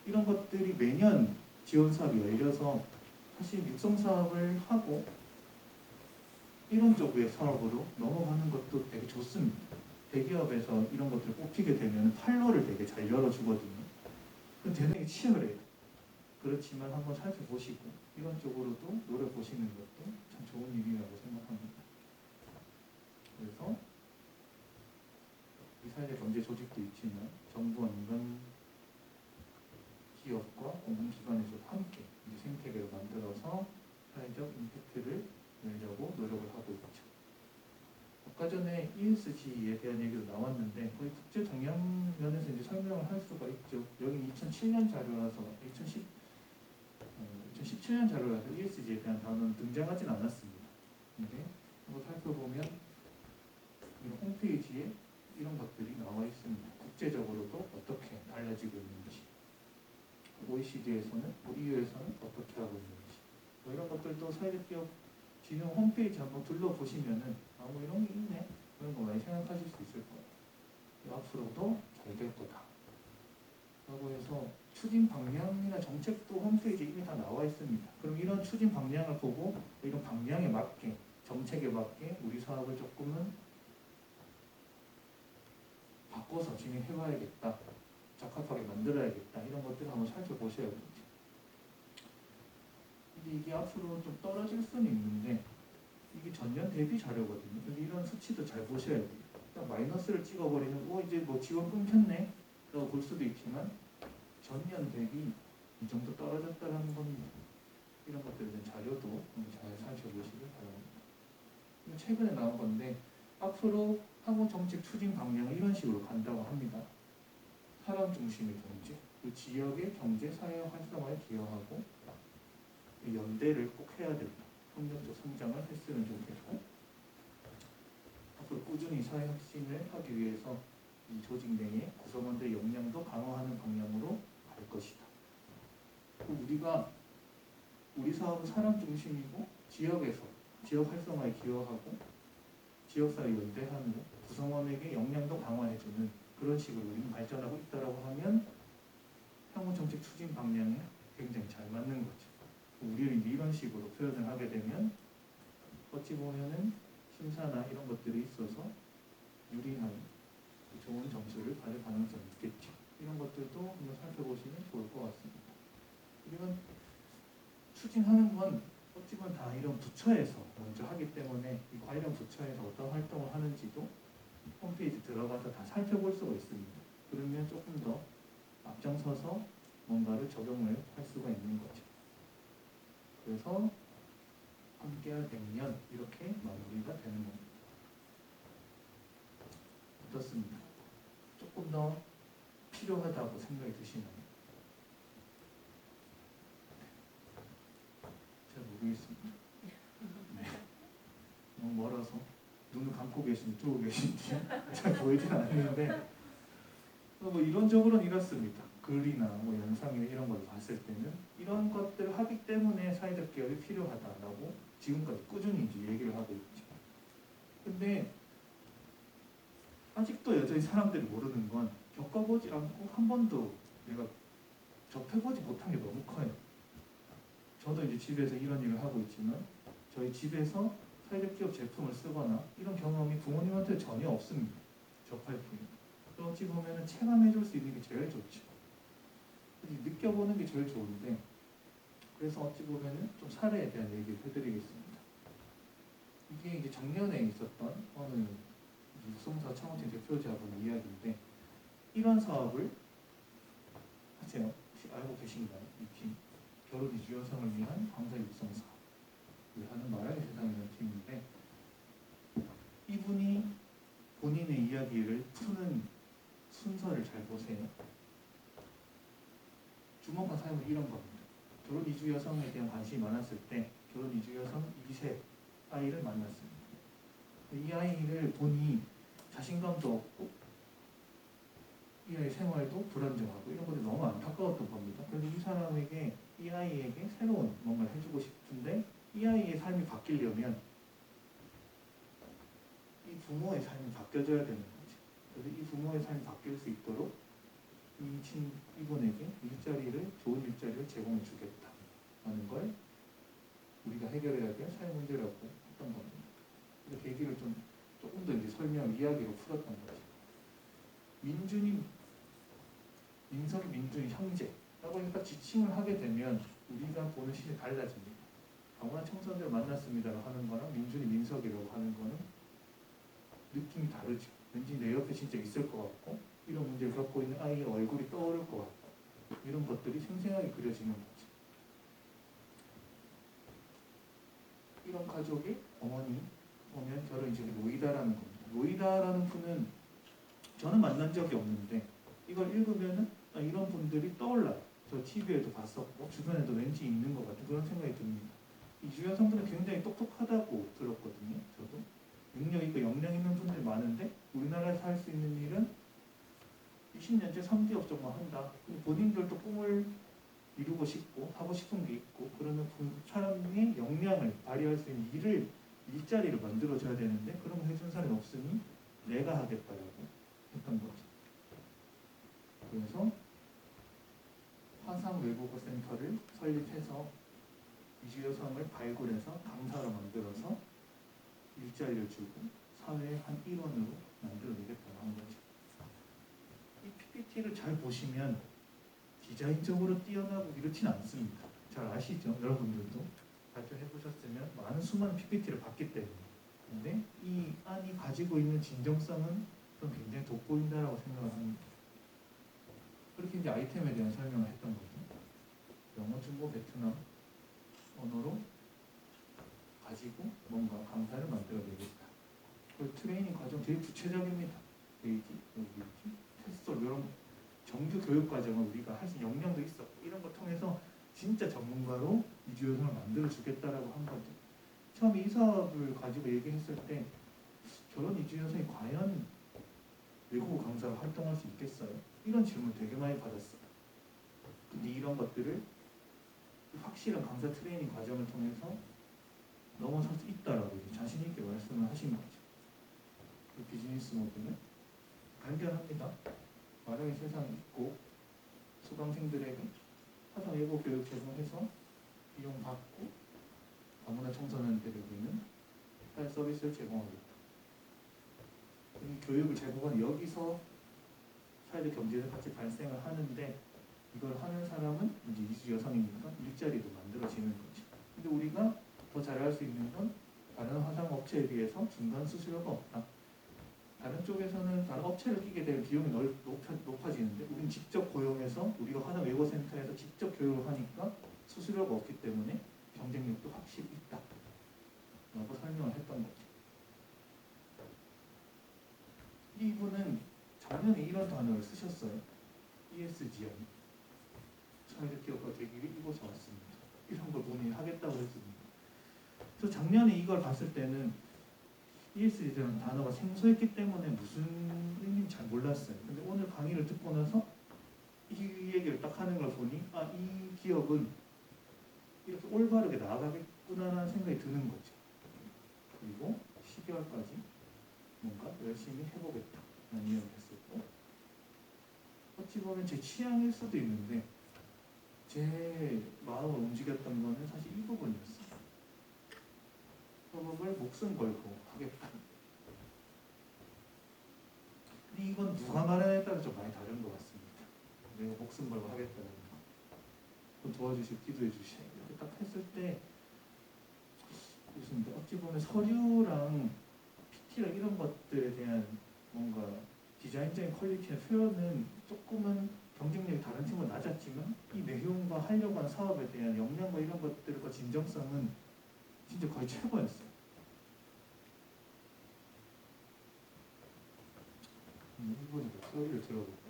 이런 것들이 매년 지원 사업이 열려서 사실 육성 사업을 하고 이런 쪽의 사업으로 넘어가는 것도 되게 좋습니다. 대기업에서 이런 것들을 뽑히게 되면 판로를 되게 잘 열어주거든요. 그럼 대단히 치열을 해요. 그렇지만 한번 살펴보시고 이런 쪽으로도 노려보시는 것도 참 좋은 일이라고 생각합니다. 그래서 이 사회적 경제 조직도 있지만 정부와 민간 기업과 공공기관에서 함께 이제 생태계를 만들어서 사회적 임팩트를 내려고 노력을 하고 있죠. 아까 전에 ESG에 대한 얘기도 나왔는데 거의 국제 동향 면에서 이제 설명을 할 수가 있죠. 여기 2007년 자료라서 2017년 자료라서 ESG에 대한 단어는 등장하진 않았습니다. 근데 한번 살펴보면 이 홈페이지에 이런 것들이 나와 있습니다. 국제적으로도 어떻게 달라지고 있는지, OECD에서는, EU에서는 어떻게 하고 있는지, 뭐 이런 것들도 사회적 기업 진흥 홈페이지 한번 둘러보시면은 뭐 이런 게 있네, 이런 거 많이 생각하실 수 있을 거예요. 앞으로도 잘 될 거다 라고 해서 추진 방향이나 정책도 홈페이지에 이미 다 나와 있습니다. 그럼 이런 추진 방향을 보고 이런 방향에 맞게, 정책에 맞게 우리 사업을 조금은 바꿔서 진행해봐야겠다, 적합하게 만들어야겠다, 이런 것들을 한번 살펴보셔야겠죠. 근데 이게 앞으로 좀 떨어질 수는 있는데 이게 전년 대비 자료거든요. 그래서 이런 수치도 잘 보셔야 돼요. 딱 마이너스를 찍어버리면 이제 뭐 지원 끊겼네 라고 볼 수도 있지만 전년 대비 이 정도 떨어졌다는 겁니다. 이런 것들에 대한 자료도 잘 살펴보시길 바랍니다. 최근에 나온 건데 앞으로 한국 정책 추진 방향은 이런 식으로 간다고 합니다. 사람 중심의 경제, 그 지역의 경제, 사회 활성화에 기여하고 연대를 꼭 해야 된다. 협력적 성장을 했으면 좋겠고 앞으로 꾸준히 사회 혁신을 하기 위해서 이 조직 내의 구성원들의 역량도 강화하는 방향으로 갈 것이다. 우리가 우리 사업은 사람 중심이고 지역에서 지역 활성화에 기여하고 지역사회 연대하는 구성원에게 역량도 강화해주는 그런 식으로 우리는 발전하고 있다라고 하면 향후정책 추진 방향에 굉장히 잘 맞는 거죠. 우리는 이런 식으로 표현을 하게 되면 어찌 보면은 심사나 이런 것들이 있어서 유리한 좋은 점수를 받을 가능성이 있겠죠. 이런 것들도 한번 살펴보시면 좋을 것 같습니다. 우리가 추진하는 건 어찌 보면 다 이런 부처에서 먼저 하기 때문에 이 관련 부처에서 어떤 활동을 하는지도 홈페이지 들어가서 다 살펴볼 수가 있습니다. 그러면 조금 더 앞장서서 뭔가를 적용을 할 수가 있는 거죠. 그래서 함께할 100년 이렇게 마무리가 되는 겁니다. 어떻습니다? 조금 더 필요하다고 생각이 드시나요? 잘 모르겠습니다. 네. 너무 멀어서 눈을 감고 계신지 뜨고 계신지 잘 보이진 않는데 뭐 이론적으로는 이렇습니다. 글이나 뭐 영상이나 이런 걸 봤을 때는 이런 것들을 하기 때문에 사회적 기업이 필요하다라고 지금까지 꾸준히 이제 얘기를 하고 있죠. 근데 아직도 여전히 사람들이 모르는 건 겪어보지 않고 한 번도 내가 접해보지 못한 게 너무 커요. 저도 이제 집에서 이런 일을 하고 있지만 저희 집에서 사회적 기업 제품을 쓰거나 이런 경험이 부모님한테 전혀 없습니다. 접할 뿐이에요. 어찌 보면 체감해줄 수 있는 게 제일 좋죠. 느껴보는 게 제일 좋은데 그래서 어찌 보면 좀 사례에 대한 얘기를 해드리겠습니다. 이게 이제 작년에 있었던 어느 육성사 창업팀 대표자분 이야기인데 이런 사업을 하세요. 혹시 알고 계신가요? 이 팀. 결혼 이주 여성을 위한 강사 육성 사업을 하는 마랑의 세상이라는 팀인데 이분이 본인의 이야기를 푸는 순서를 잘 보세요. 주목한 사연은 이런 겁니다. 결혼 이주 여성에 대한 관심이 많았을 때 결혼 이주 여성 2세 아이를 만났습니다. 이 아이를 보니 자신감도 없고 이 아이 생활도 불안정하고 이런 것들이 너무 안타까웠던 겁니다. 그래서 이 사람에게 이 아이에게 새로운 뭔가를 해주고 싶은데 이 아이의 삶이 바뀌려면 이 부모의 삶이 바뀌어져야 되는 거죠. 그래서 이 부모의 삶이 바뀔 수 있도록 이분에게 좋은 일자리를 제공해 주겠다 하는 걸 우리가 해결해야 될 사회 문제라고 했던 겁니다. 그래서 계기를 조금 더 이제 이야기로 풀었던 거죠. 민석이 민준이 형제라고 해서 지칭을 하게 되면 우리가 보는 시선이 달라집니다. 아무나 청소년들 만났습니다라고 하는 거랑 민준이 민석이라고 하는 거는 느낌이 다르죠. 왠지 내 옆에 진짜 있을 것 같고 이런 문제를 겪고 있는 아이의 얼굴이 떠오를 것 같고 이런 것들이 생생하게 그려지는 거죠. 이런 가족의 어머니 보면 결혼 이제 노이다라는 겁니다. 노이다라는 분은 저는 만난 적이 없는데 이걸 읽으면은 이런 분들이 떠올라요. 저 TV에도 봤었고 주변에도 왠지 있는 것 같은 그런 생각이 듭니다. 이 주변 성분은 굉장히 똑똑하다고 들었거든요. 저도 능력 있고 역량 있는 분들이 많은데 우리나라에서 할 수 있는 일은 20년째 3D 업종만 한다. 근데 본인들도 꿈을 이루고 싶고 하고 싶은 게 있고 그러면 사람의 역량을 발휘할 수 있는 일자리를 만들어줘야 되는데 그런 거 해준 사람이 없으니 내가 하겠다라고 했던 거죠. 그래서 화상 외국어 센터를 설립해서 이주 여성을 발굴해서 강사로 만들어서 일자리를 주고 사회의 한 일원으로 만들어내겠다고 한 거죠. 이 PPT를 잘 보시면 디자인적으로 뛰어나고 이렇진 않습니다. 잘 아시죠? 여러분들도 발표해보셨으면 많은 수많은 PPT를 봤기 때문에. 근데 이 안이 가지고 있는 진정성은 좀 굉장히 돋보인다라고 생각을 합니다. 그렇게 이제 아이템에 대한 설명을 했던 거죠. 영어, 중국, 베트남 언어로 가지고 뭔가 강사를 만들어내겠다. 그 트레이닝 과정 되게 구체적입니다. 베이지, 테스트 이런 정규 교육 과정을 우리가 할 수 있는 역량도 있었고 이런 걸 통해서 진짜 전문가로 이주 여성을 만들어 주겠다라고 한 거죠. 처음에 이 사업을 가지고 얘기했을 때 결혼 이주 여성이 과연 외국어 강사로 활동할 수 있겠어요? 이런 질문 되게 많이 받았어요. 근데 이런 것들을 확실한 강사 트레이닝 과정을 통해서 넘어설 수 있다라고 이제 자신 있게 말씀을 하신 거죠. 그 비즈니스 모델은 간결합니다. 마당의 세상이 있고 수강생들에게 화상 예고 교육 제공해서 비용 받고 다문화 청소년들에게는 사회 서비스를 제공하겠다. 이 교육을 제공한 여기서 사회적 경제적 가치 발생을 하는데 이걸 하는 사람은 이제 이주 여성이니까 일자리도 만들어지는 거지. 근데 우리가 더 잘할 수 있는 건 다른 화상 업체에 비해서 중간 수수료가 없다. 다른 쪽에서는 다른 업체를 끼게 되면 비용이 높아지는데 우리는 직접 고용해서 우리가 화상 외고센터에서 직접 교육을 하니까 수수료가 없기 때문에 경쟁력도 확실히 있다 라고 설명을 했던 거죠. 이분은 작년에 이런 단어를 쓰셨어요. ESGI 사회적 기업가 되기를 이곳에 왔습니다. 이런 걸 본인이 하겠다고 했습니다. 그래서 작년에 이걸 봤을 때는 ESG라는 단어가 생소했기 때문에 무슨 의미인지 잘 몰랐어요. 근데 오늘 강의를 듣고 나서 이 얘기를 딱 하는 걸 보니 이 기업은 이렇게 올바르게 나아가겠구나라는 생각이 드는 거죠. 그리고 12월까지 뭔가 열심히 해보겠다라는 이야기를 했었고 어찌 보면 제 취향일 수도 있는데 제 마음을 움직였던 거는 사실 이 부분이었어요. 협업을 목숨 걸고 하겠다. 근데 이건 누가 말하냐에 따라 좀 많이 다른 것 같습니다. 내가 목숨 걸고 하겠다는 거. 또 도와주시고 기도해 주시고 이렇게 딱 했을 때 그렇습니다. 어찌 보면 서류랑 PT랑 이런 것들에 대한 뭔가 디자인적인 퀄리티의 표현은 조금은 경쟁력이 다른 팀보다 낮았지만 이 내용과 하려고 하는 사업에 대한 역량과 이런 것들과 진정성은 진짜 거의 최고였어요. 이분의 목소리를 들어볼까요?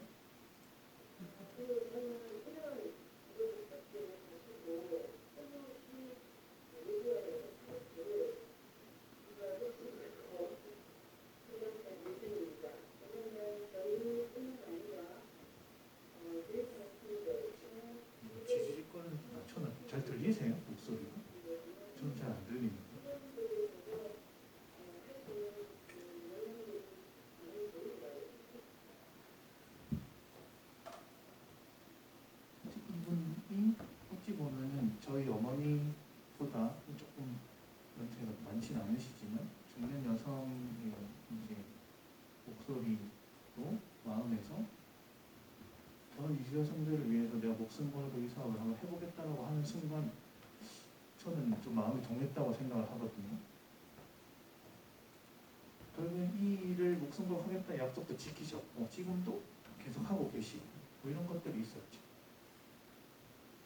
지지직거리는 낮춰놔. 잘 들리세요? 목소리가? 저는 잘 안 들리는데. 이분이 어찌 보면은 저희 어머니보다 조금 연세가 많지는 않으시지만 중년 여성의 이제 목소리도 마음에서 저는 이 여성들을 위해서 내가 목숨 걸고 이 사업을 한번 해보겠다고 하는 순간 저는 좀 마음이 동했다고 생각을 하거든요. 결국엔 이 일을 목숨 걸고 하겠다는 약속도 지키셨고 지금도 계속 하고 계시고 뭐 이런 것들이 있었죠.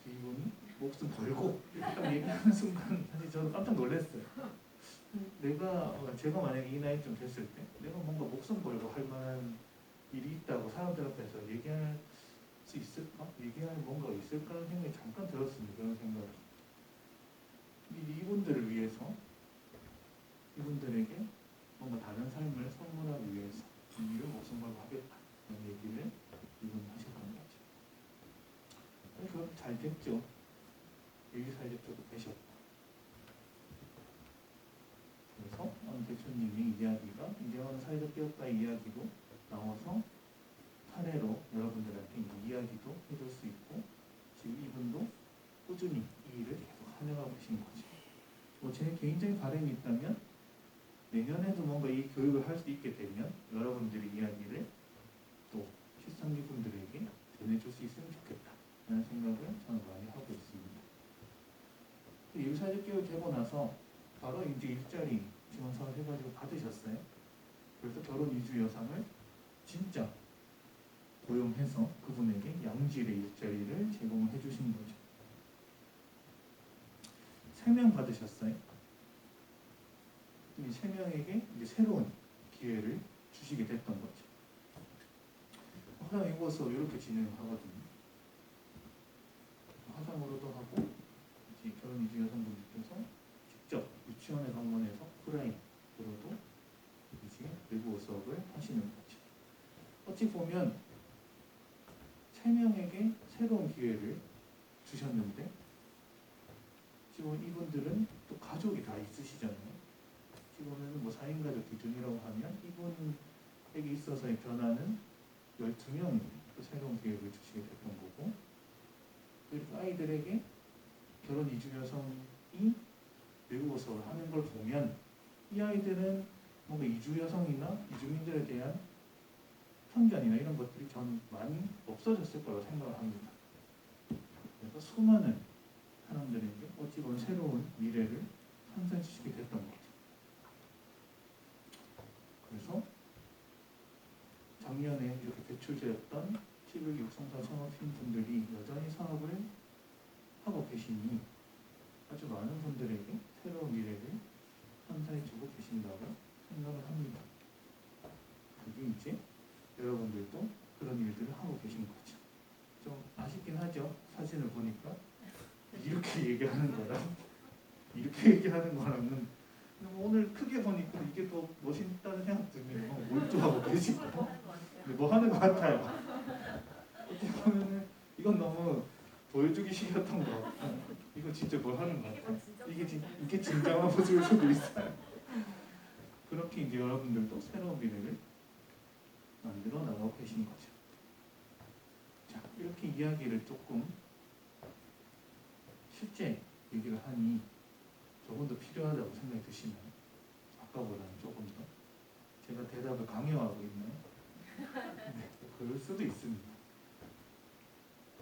이분이 목숨 걸고 이렇게 딱 얘기하는 순간 사실 저는 깜짝 놀랐어요. 제가 만약에 이 나이쯤 됐을 때 내가 뭔가 목숨 걸고 할 만한 일이 있다고 사람들 앞에서 얘기할 수 있을까? 얘기할 뭔가가 있을까 하는 생각이 잠깐 들었습니다. 그런 생각이. 이분들을 위해서 이분들에게 뭔가 다른 삶을 선물하기 위해서 이 일을 목숨 걸고 하겠다는 얘기를 이분이 하셨던 거죠. 그럼 잘 됐죠. 예비사회적 쪽도 되셨고. 그래서 대표님의 이야기가 이재원 사회적 기업가의 이야기로 나와서 사례로 여러분들한테 이야기도 해줄 수 있고 지금 이분도 꾸준히 이 일을 계속 하려고 계신 거죠. 뭐 제 개인적인 바람이 있다면 내년에도 뭔가 이 교육을 할 수 있게 되면 여러분들의 이야기를 또 실상기 분들에게 전해줄 수 있으면 좋겠다 라는 생각을 저는 많이 하고 있습니다. 예비사회적 기업이 되고 나서 바로 이제 일자리 지원 사업 해가지고 받으셨어요. 그래서 결혼 이주 여성을 진짜 고용해서 그분에게 양질의 일자리를 제공을 해주신 거죠. 3명 받으셨어요. 이 3명에게 이제 새로운 기회를 주시게 됐던 거죠. 화상 예고 수업 이렇게 진행하거든요. 화상으로도 하고 이제 결혼 이주 여성분들께서 직접 유치원에 방문해서 오프라인으로도 이제 외국어 수업을 하시는 거죠. 어찌 보면 3명에게 새로운 기회를 주셨는데 지금 이분들은 또 가족이 다 있으시잖아요. 지금은 뭐 4인 가족 기준이라고 하면 이분에게 있어서의 변화는 12명이 또 새로운 기회를 주시게 됐던 거고, 그리고 아이들에게 결혼 이주 여성이 외국어 수업을 하는 걸 보면 이 아이들은 뭔가 이주 여성이나 이주민들에 대한 편견이나 이런 것들이 저는 많이 없어졌을 거라고 생각을 합니다. 그래서 수많은 사람들에게 어찌 보면 새로운 미래를 선사해주시게 됐던 거죠. 그래서 작년에 이렇게 배출되었던 11기 육성사 창업팀 분들이 여전히 사업을 하고 계시니 아주 많은 분들에게 새로운 미래를 선사해주고 계신다고 생각을 합니다. 그게 이제 여러분들도 그런 일들을 하고 계신 거죠. 좀 아쉽긴 하죠. 사진을 보니까 이렇게 얘기하는 거랑 이렇게 얘기하는 거랑은 오늘 크게 보니까 이게 더 멋있다는 생각 드네요. 몰두하고 계시고 뭐 하는 것 같아요. 어떻게 보면은 이건 너무 보여주기 싫었던 것 같고 이거 진짜 뭘 하는 것 같아요. 이게 진정한 모습일 수도 있어요. 그렇게 이제 여러분들도 새로운 미래를 만들어 나가고 계신 거죠. 자, 이렇게 이야기를 조금 실제 얘기를 하니 조금 더 필요하다고 생각이 드시나요? 아까보다는 조금 더? 제가 대답을 강요하고 있나요? 네, 그럴 수도 있습니다.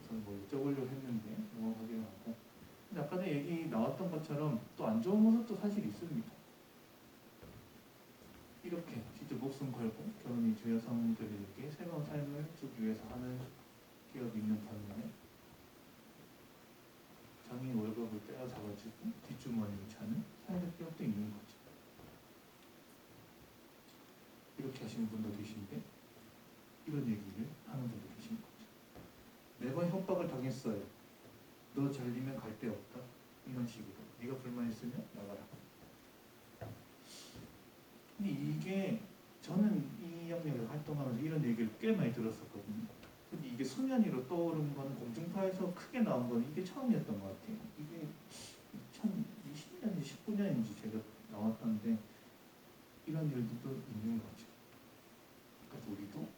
저는 뭐 여쭤보려고 했는데 넘어가기로 하고, 근데 아까 전에 얘기 나왔던 것처럼 또 안 좋은 모습도 사실 있습니다. 이렇게 진짜 목숨 걸고 결혼 이주 여성들에게 새로운 삶을 주기 위해서 하는 기업이 있는 반면에 장인 월급을 빼앗아가지고 뒷주머니를 차는 사회적 기업도 있는 거죠. 이렇게 하시는 분도 계신데 이런 얘기를 하는 분도 계신 거죠. 매번 협박을 당했어요. 너 잘리면 갈 데 없다. 이런 식으로. 네가 불만 있으면 나가라. 근데 이게 저는 이 영역에 활동하면서 이런 얘기를 꽤 많이 들었었거든요. 근데 이게 수면 위로 떠오른 거는 공중파에서 크게 나온 거는 이게 처음이었던 것 같아요. 이게 2020년인지 19년인지 제가 나왔던데 이런 일들도 있는 거죠. 그래서 우리도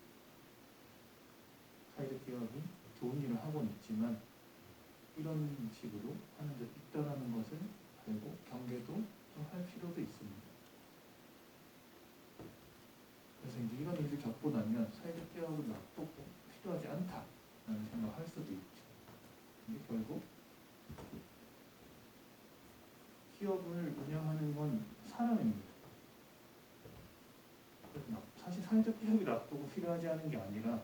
사회적 기업이 좋은 일을 하고는 있지만 이런 식으로 하는 데 있다라는 것을 알고 경계도 좀 할 필요도 있습니다. 그래서 이제 이런 일을 겪고 나면 사회적 기업을 놔두고 필요하지 않다라는 생각을 할 수도 있죠. 근데 결국 기업을 운영하는 건 사람입니다. 그래서 사실 사회적 기업이 놔두고 필요하지 않은 게 아니라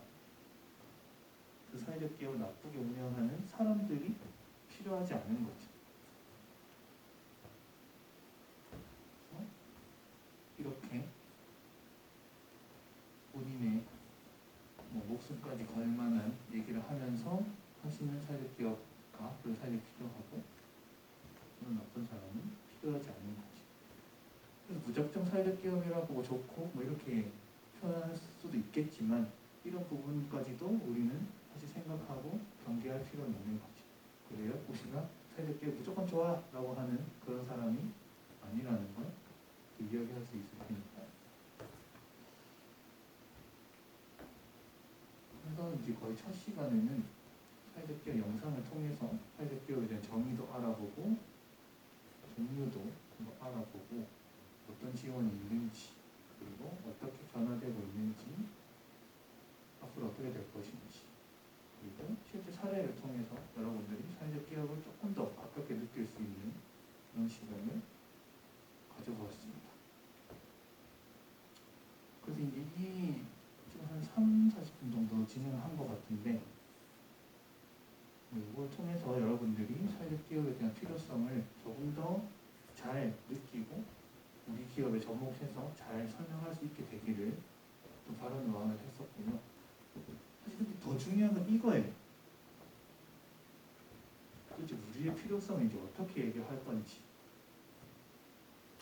그 사회적 기업을 나쁘게 운영하는 사람들이 필요하지 않은 거죠. 그래서 이렇게 본인의 목숨까지 걸 만한 얘기를 하면서 하시는 사회적 기업가, 그 사회적 필요하고 그런 나쁜 사람은 필요하지 않은 거죠. 그래서 무작정 사회적 기업이라고 좋고 뭐 이렇게 표현할 수도 있겠지만 이런 부분까지도 우리는 사실 생각하고 경계할 필요는 있는 거죠. 그래야 우리가 사회적 기업 무조건 좋아 라고 하는 그런 사람이 아니라는 걸 이야기할 수 있을 테니까. 그래서 이제 거의 첫 시간에는 사회적 기업 영상을 통해서 사회적 기업에 대한 정의도 알아보고 종류도 알아보고 어떤 지원이 있는지 그리고 어떻게 변화되고 있는지 앞으로 어떻게 될 것인지 그리고 실제 사례를 통해서 여러분들이 사회적 기업을 조금 더 가깝게 느낄 수 있는 그런 시간을 가져보았습니다. 그래서 이제 이 지금 한 30-40분 정도 진행을 한 것 같은데 이걸 통해서 여러분들이 사회적 기업에 대한 필요성을 조금 더 잘 느끼고 우리 기업에 접목해서 잘 설명할 수 있게 되기를 또 바라는 마음을 했었고요. 사실 근데 더 중요한 건 이거예요. 도대체 우리의 필요성을 이제 어떻게 얘기할 건지.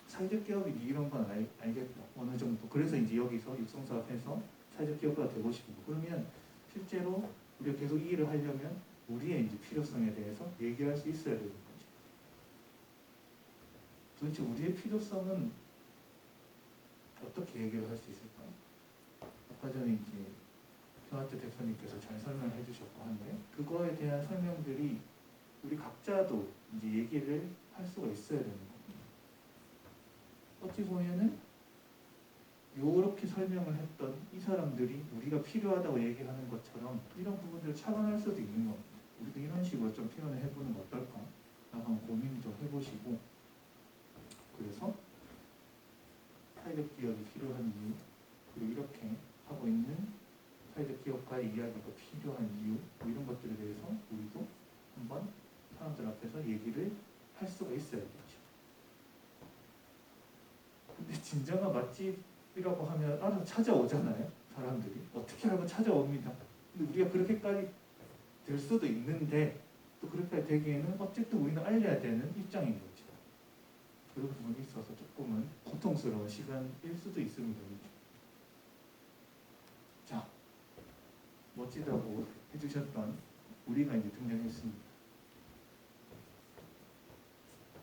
사회적 기업이 이런 건 알겠다. 어느 정도. 그래서 이제 여기서 육성사업해서 사회적 기업가 되고 싶고 그러면 실제로 우리가 계속 이 일을 하려면 우리의 이제 필요성에 대해서 얘기할 수 있어야 되는 거죠. 도대체 우리의 필요성은 어떻게 얘기를 할 수 있을까요? 아까 전에 이제 변화태 대표님께서 잘 설명해 주셨고 한데 그거에 대한 설명들이 우리 각자도 이제 얘기를 할 수가 있어야 되는 겁니다. 어찌 보면은 요렇게 설명을 했던 이 사람들이 우리가 필요하다고 얘기하는 것처럼 이런 부분들을 착안할 수도 있는 겁니다. 우리도 이런 식으로 좀 표현을 해보는 거 어떨까? 한번 고민 좀 해보시고 그래서 사회적 기업이 필요한 이유 그리고 이렇게 하고 있는 사회적 기업가의 이야기가 필요한 이유 뭐 이런 것들에 대해서 우리도 한번 사람들 앞에서 얘기를 할 수가 있어야겠죠. 근데 진정한 맛집이라고 하면 알아서 찾아오잖아요. 사람들이 어떻게 알고 찾아옵니다. 근데 우리가 그렇게까지 될 수도 있는데 또 그렇게 되기에는 어쨌든 우리는 알려야 되는 입장인 거죠. 그런 부분이 있어서 조금은 고통스러운 시간일 수도 있습니다. 자, 멋지다고 해주셨던 우리가 이제 등장했습니다.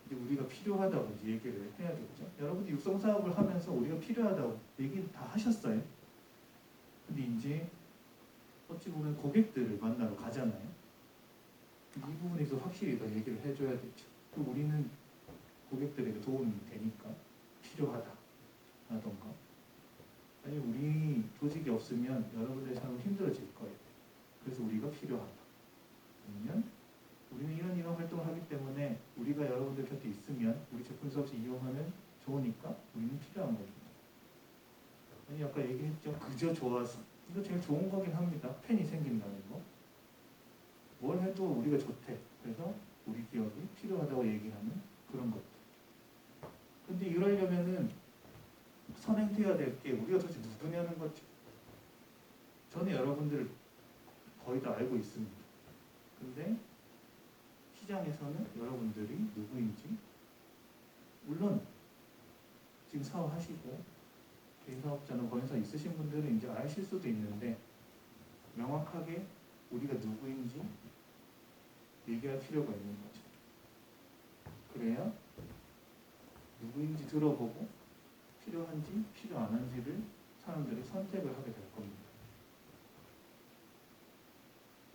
이제 우리가 필요하다고 이제 얘기를 해야겠죠. 여러분들 육성사업을 하면서 우리가 필요하다고 얘기를 다 하셨어요. 근데 이제 어찌 보면 고객들을 만나러 가잖아요. 이 부분에서 확실히 더 얘기를 해줘야 되죠. 또 우리는 고객들에게 도움이 되니까 필요하다라던가 아니 우리 조직이 없으면 여러분들의 삶은 힘들어질 거예요. 그래서 우리가 필요하다. 아니면 우리는 이런 활동을 하기 때문에 우리가 여러분들 곁에 있으면 우리 제품 서비스 이용하면 좋으니까 우리는 필요한 겁니다. 아니 아까 얘기했죠. 그저 좋아서 이거 제일 좋은 거긴 합니다. 팬이 생긴다는 거. 뭘 해도 우리가 좋대. 그래서 우리 기업이 필요하다고 얘기하는 그런 것들. 근데 이러려면은 선행돼야 될 게 우리가 도대체 누구냐는 거죠. 저는 여러분들 거의 다 알고 있습니다. 근데 시장에서는 여러분들이 누구인지 물론 지금 사업하시고 개인 사업자나 권유사 있으신 분들은 이제 아실 수도 있는데 명확하게 우리가 누구인지 얘기할 필요가 있는 거죠. 그래야 누구인지 들어보고 필요한지 필요 안 한지를 사람들이 선택을 하게 될 겁니다.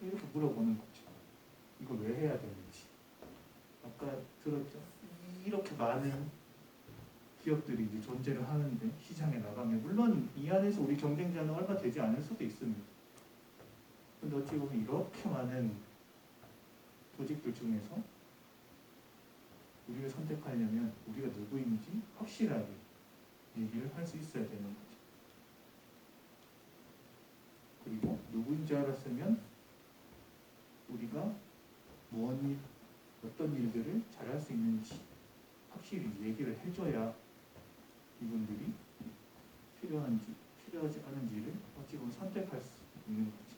이렇게 물어보는 거죠. 이걸 왜 해야 되는지. 아까 들었죠? 이렇게 많은 기업들이 이제 존재를 하는데 시장에 나가면 물론 이 안에서 우리 경쟁자는 얼마 되지 않을 수도 있습니다. 근데 어찌 보면 이렇게 많은 조직들 중에서 우리가 선택하려면 우리가 누구인지 확실하게 얘기를 할 수 있어야 되는 거죠. 그리고 누구인지 알았으면 우리가 어떤 일들을 잘할 수 있는지 확실히 얘기를 해줘야 이분들이 필요한지 필요하지 않은지를 어찌 보면 선택할 수 있는 거죠.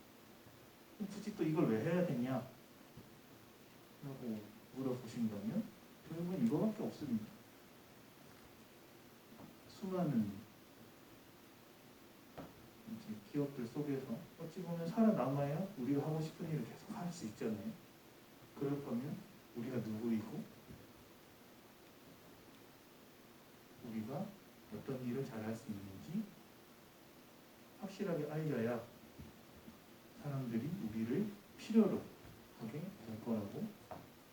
그럼 굳이 또 이걸 왜 해야 되냐 라고 물어보신다면 결국은 이거밖에 없습니다. 수많은 이제 기업들 속에서 어찌 보면 살아남아야 우리가 하고 싶은 일을 계속 할 수 있잖아요. 그럴 거면 우리가 누구이고 우리가 어떤 일을 잘할 수 있는지 확실하게 알려야 사람들이 우리를 필요로 하게 될 거라고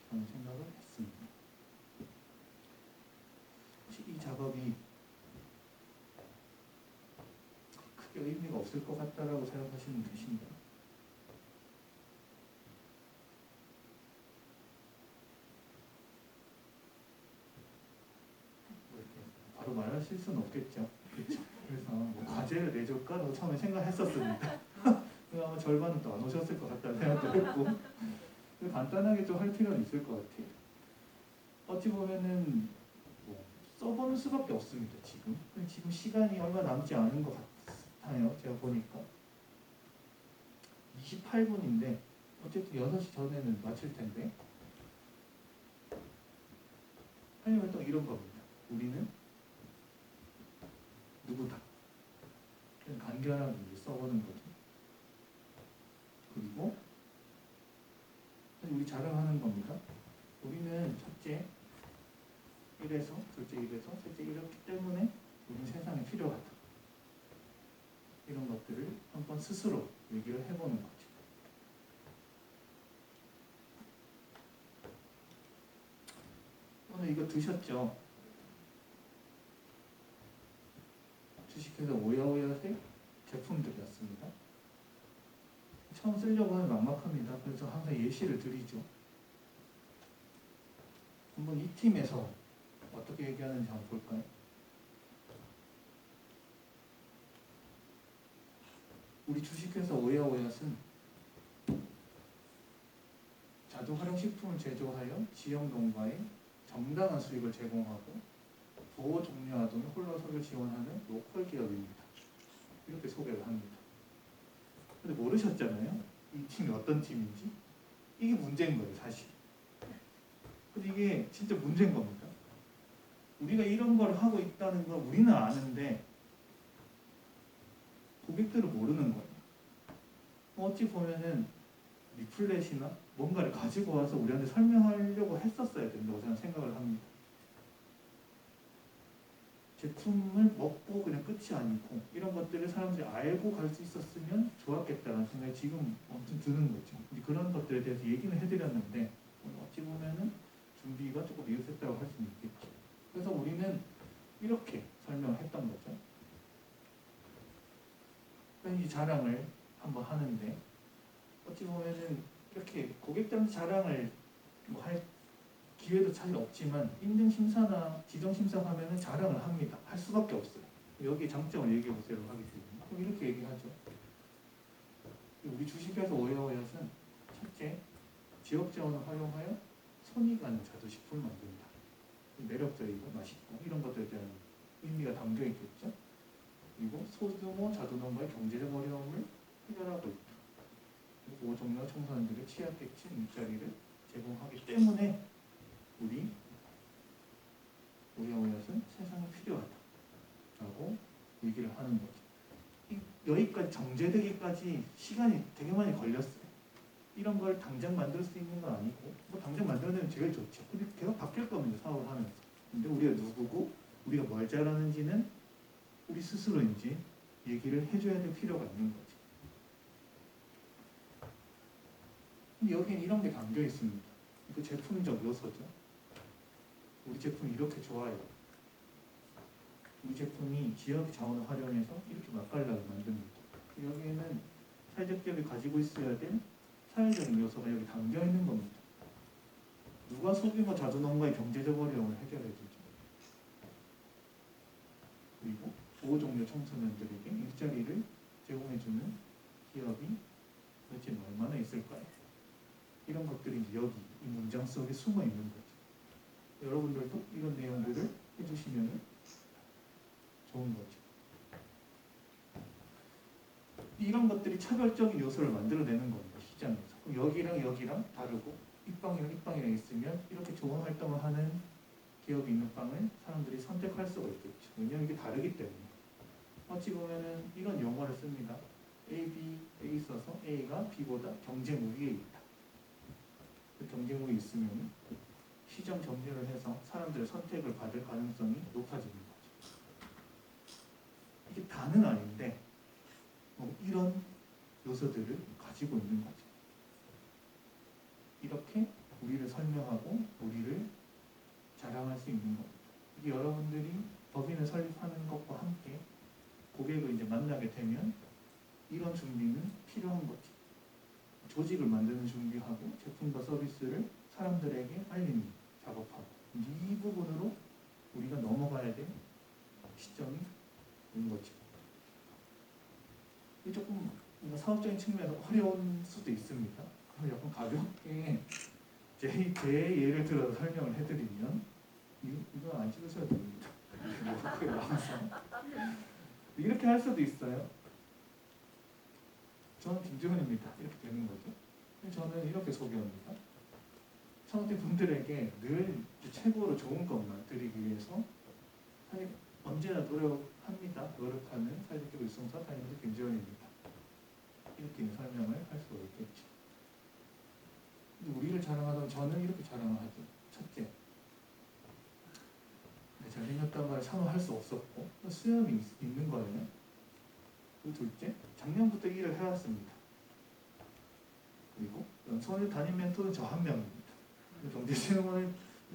저는 생각을 했습니다. 혹시 이 작업이 크게 의미가 없을 것 같다라고 생각하시는 분 계신가요? 바로 말하실 수는 없겠죠. 그렇죠. 그래서 뭐 과제를 내줄까라고 처음에 생각했었습니다. 아마 절반은 또 안 오셨을 것 같다는 생각도 했고 간단하게 좀 할 필요는 있을 것 같아요. 어찌 보면은 뭐 써보는 수밖에 없습니다. 지금 시간이 얼마 남지 않은 것 같아요. 제가 보니까 28분인데 어쨌든 6시 전에는 마칠 텐데 하려면 또 이런 겁니다. 우리는 누구다. 그냥 간결하게 써보는 거죠. 그리고 우리 자랑하는 겁니다. 우리는 첫째 이래서 둘째 이래서 셋째 이렇기 때문에 우리는 세상에 필요하다. 이런 것들을 한번 스스로 얘기를 해보는 거죠. 오늘 이거 드셨죠? 주식회사 오야오야의 제품들이었습니다. 처음 쓰려고 하면 막막합니다. 그래서 항상 예시를 드리죠. 한번 이 팀에서 어떻게 얘기하는지 한번 볼까요? 우리 주식회사 오야오야는 자두 활용식품을 제조하여 지역 농가에 정당한 수익을 제공하고 보호 종료 아동의 홀로서를 지원하는 로컬 기업입니다. 이렇게 소개를 합니다. 근데 모르셨잖아요? 이 팀이 어떤 팀인지? 이게 문제인 거예요, 사실. 근데 이게 진짜 문제인 겁니다. 우리가 이런 걸 하고 있다는 걸 우리는 아는데 고객들은 모르는 거예요. 어찌 보면은 리플렛이나 뭔가를 가지고 와서 우리한테 설명하려고 했었어야 된다고 저는 생각을 합니다. 제품을 먹고 그냥 끝이 아니고 이런 것들을 사람들이 알고 갈 수 있었으면 좋았겠다는 생각이 지금 엄청 드는 거죠. 그런 것들에 대해서 얘기는 해드렸는데 어찌 보면은 준비가 조금 미흡했다고 할 수는 있겠죠. 그래서 우리는 이렇게 설명을 했던 거죠. 이 자랑을 한번 하는데 어찌 보면은 이렇게 고객들한테 자랑을 뭐 할 기회도 사실 없지만 인증심사나 지정심사 하면은 자랑을 합니다. 할 수밖에 없어요. 여기 장점을 얘기해 보세요 하겠습니다. 그럼 이렇게 얘기하죠. 우리 주식회사 오야오야는 첫째, 지역 자원을 활용하여 손이 가는 자두식품을 만든다. 매력적이고 맛있고 이런 것들에 대한 의미가 담겨 있겠죠. 그리고 소규모 자두농가의 경제적 어려움을 해결하고 있다. 그리고 보호종료와 청소년들의 취약계층 일자리를 제공하기 때문에 우리 오야오야는 세상에 필요하다라고 얘기를 하는 거죠. 여기까지 정제되기까지 시간이 되게 많이 걸렸어요. 이런 걸 당장 만들 수 있는 건 아니고 뭐 당장 만들어내면 제일 좋죠. 근데 계속 바뀔 겁니다. 사업을 하면서. 근데 우리가 누구고 우리가 뭘 잘하는지는 우리 스스로 이제 얘기를 해줘야 될 필요가 있는 거죠. 여기는 이런 게 담겨 있습니다. 이거 제품적 요소죠. 우리 제품이 이렇게 좋아요. 우리 제품이 지역 자원을 활용해서 이렇게 맛깔나게 만듭니다. 여기에는 사회적 기업이 가지고 있어야 될 사회적인 요소가 여기 담겨 있는 겁니다. 누가 소규모 자두농가의 경제적 어려움을 해결해 주죠. 그리고 보호종료 청소년들에게 일자리를 제공해주는 기업이 도대체 얼마나 있을까요? 이런 것들이 이제 여기 이 문장 속에 숨어 있는 거죠. 여러분들도 이런 내용들을 해주시면 좋은 거죠. 이런 것들이 차별적인 요소를 만들어내는 겁니다. 시장에서. 그럼 여기랑 여기랑 다르고 이빵이랑 이빵이랑 있으면 이렇게 좋은 활동을 하는 기업이 있는 빵을 사람들이 선택할 수가 있겠죠. 왜냐하면 이게 다르기 때문에. 어찌 보면은 이런 용어를 씁니다. A, B에 있어서 A가 B보다 경쟁 우위에 있다. 그 경쟁 우위에 있으면 시장 점유를 해서 사람들의 선택을 받을 가능성이 높아지는 거죠. 이게 다는 아닌데 이런 요소들을 가지고 있는 거죠. 이렇게 우리를 설명하고 우리를 자랑할 수 있는 겁니다. 이게 여러분들이 법인을 설립하는 것과 함께 고객을 이제 만나게 되면 이런 준비는 필요한 거죠. 조직을 만드는 준비하고 제품과 서비스를 사람들에게 알리는 작업하고 이 부분으로 우리가 넘어가야 될 시점이 있는 거죠. 이게 조금 사업적인 측면에서 어려운 수도 있습니다. 그럼 약간 가볍게 제 예를 들어서 설명을 해드리면 이거 안 찍으셔도 됩니다. 이렇게 할 수도 있어요. 저는 김지훈입니다. 이렇게 되는 거죠. 저는 이렇게 소개합니다. 창업팀 분들에게 늘 최고로 좋은 것만 드리기 위해서 사실 언제나 노력합니다. 노력하는 사회적 일성사 다니면서 김지훈입니다. 이렇게 설명을 할 수가 있겠죠. 근데 우리를 자랑하다가 저는 이렇게 자랑을 하죠. 첫째, 잘생겼단 말에 참여할 수 없었고 수염이 있는 거예요. 그 둘째, 작년부터 일을 해왔습니다. 그리고 연수원에 담임 멘토는 저 한 명입니다. 경제생활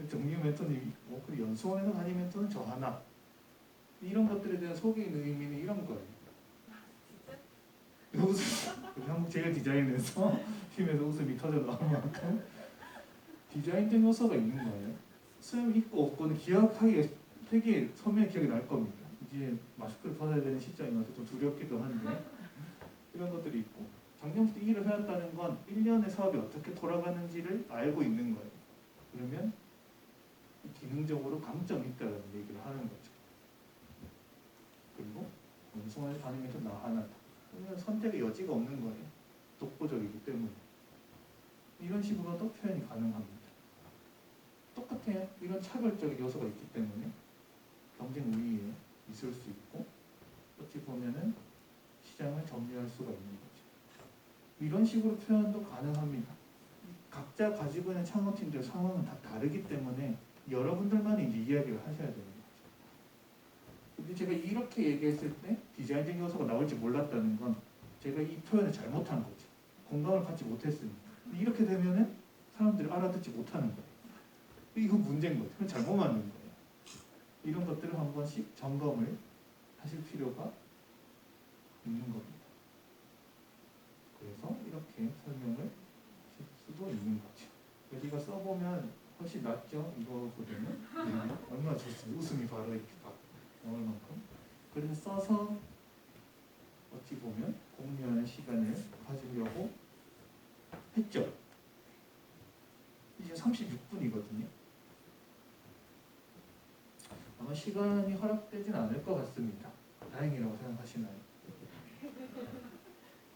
정규 멘토는 있고 그리고 연수원에서 담임 멘토는 저 하나. 이런 것들에 대한 속인 의미는 이런 거예요. 한국 제일 디자인에서 팀에서 웃음이 터져 나올 만큼 디자인된 요소가 있는 거예요. 수염 있고 없고는 기억하기가 되게 선명히 기억이 날 겁니다. 이제 마스크를 벗어야 되는 시점이면서 좀 두렵기도 한데 이런 것들이 있고 작년부터 일을 해왔다는 건 1년의 사업이 어떻게 돌아가는지를 알고 있는 거예요. 그러면 기능적으로 강점이 있다는 얘기를 하는 거죠. 그리고 원숭이를 다니면서 나 하나다. 그러면 선택의 여지가 없는 거예요. 독보적이기 때문에. 이런 식으로도 표현이 가능합니다. 똑같아요. 이런 차별적인 요소가 있기 때문에 경쟁 우위에 있을 수 있고 어찌 보면은 시장을 점유할 수가 있는 거죠. 이런 식으로 표현도 가능합니다. 각자 가지고 있는 창업팀들 상황은 다 다르기 때문에 여러분들만이 이제 이야기를 하셔야 되는 거죠. 근데 제가 이렇게 얘기했을 때 디자인적인 요소가 나올지 몰랐다는 건 제가 이 표현을 잘못한 거죠. 공감을 받지 못했으니까. 이렇게 되면은 사람들이 알아듣지 못하는 거예요. 이거 문제인 거죠. 그건 잘못 만든 거예요. 이런 것들을 한 번씩 점검을 하실 필요가 있는 겁니다. 그래서 이렇게 설명을 하실 수도 있는 거죠. 그래서 이거 써보면 훨씬 낫죠? 이거보다는. 네, 얼마나 좋습니다. 웃음이 바로 이렇게 딱 나올 만큼. 그래서 써서 어찌 보면 공유하는 시간을 가지려고 했죠. 이제 36분이거든요. 아마 시간이 허락되진 않을 것 같습니다. 다행이라고 생각하시나요?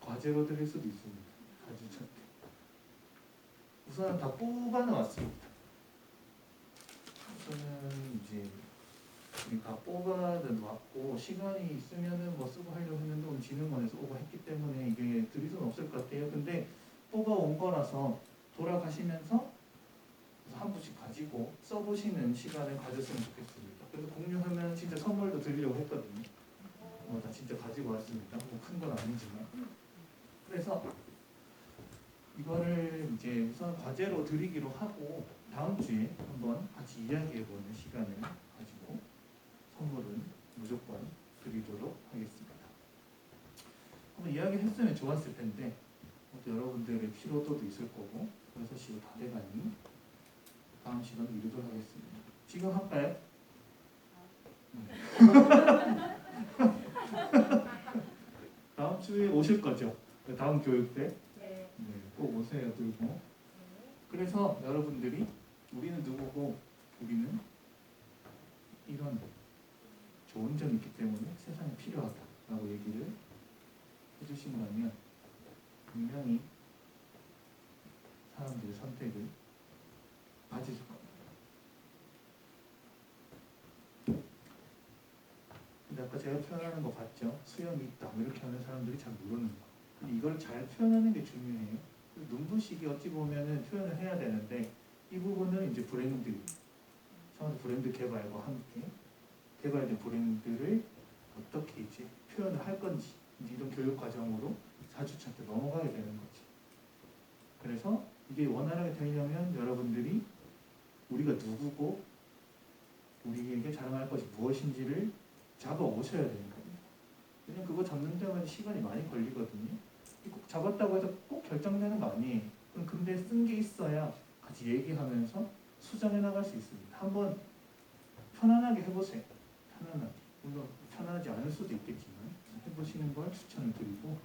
과제로 드릴 수도 있습니다. 가주차. 우선 다 뽑아놨습니다. 우선은 이제 다 뽑아는 왔고 시간이 있으면은 뭐 쓰고 하려고 했는데 오늘 진흥원에서 오고 했기 때문에 이게 드릴 수는 없을 것 같아요. 근데 뽑아온 거라서 돌아가시면서 한 부씩 가지고 써보시는 시간을 가졌으면 좋겠습니다. 그래서 공유하면 진짜 선물도 드리려고 했거든요. 다 진짜 가지고 왔습니다. 뭐 큰 건 아니지만. 그래서 이거를 이제 우선 과제로 드리기로 하고 다음 주에 한번 같이 이야기해보는 시간을 가지고 선물은 무조건 드리도록 하겠습니다. 한번 이야기했으면 좋았을 텐데 또 여러분들의 피로도도 있을 거고 그래서 시간 다 돼가니 다음 시간 미루도록 하겠습니다. 지금 할까요? 다음 주에 오실 거죠? 다음 교육 때? 네, 꼭 오세요. 들고. 그래서 여러분들이 우리는 누구고 우리는 이런 좋은 점이 있기 때문에 세상에 필요하다라고 얘기를 해주신다면 분명히 사람들의 선택을 맞으실 겁니다. 근데 아까 제가 표현하는 거 봤죠? 수염이 있다 이렇게 하는 사람들이 잘 모르는 거. 근데 이걸 잘 표현하는 게 중요해요. 눈부시게 어찌 보면은 표현을 해야 되는데 이 부분은 이제 브랜드, 처음에 브랜드 개발과 함께 개발된 브랜드를 어떻게 이제 표현을 할 건지 이런 교육 과정으로 4주차 때 넘어가게 되는 거지. 그래서 이게 원활하게 되려면 여러분들이 우리가 누구고 우리에게 자랑할 것이 무엇인지를 잡아 오셔야 되는 겁니다. 왜냐면 그거 잡는 데만 시간이 많이 걸리거든요. 꼭 잡았다고 해서 꼭 결정되는 거 아니에요. 그럼 근데 쓴 게 있어야 같이 얘기하면서 수정해 나갈 수 있습니다. 한번 편안하게 해보세요. 편안하게. 물론 편하지 않을 수도 있겠지만 해보시는 걸 추천을 드리고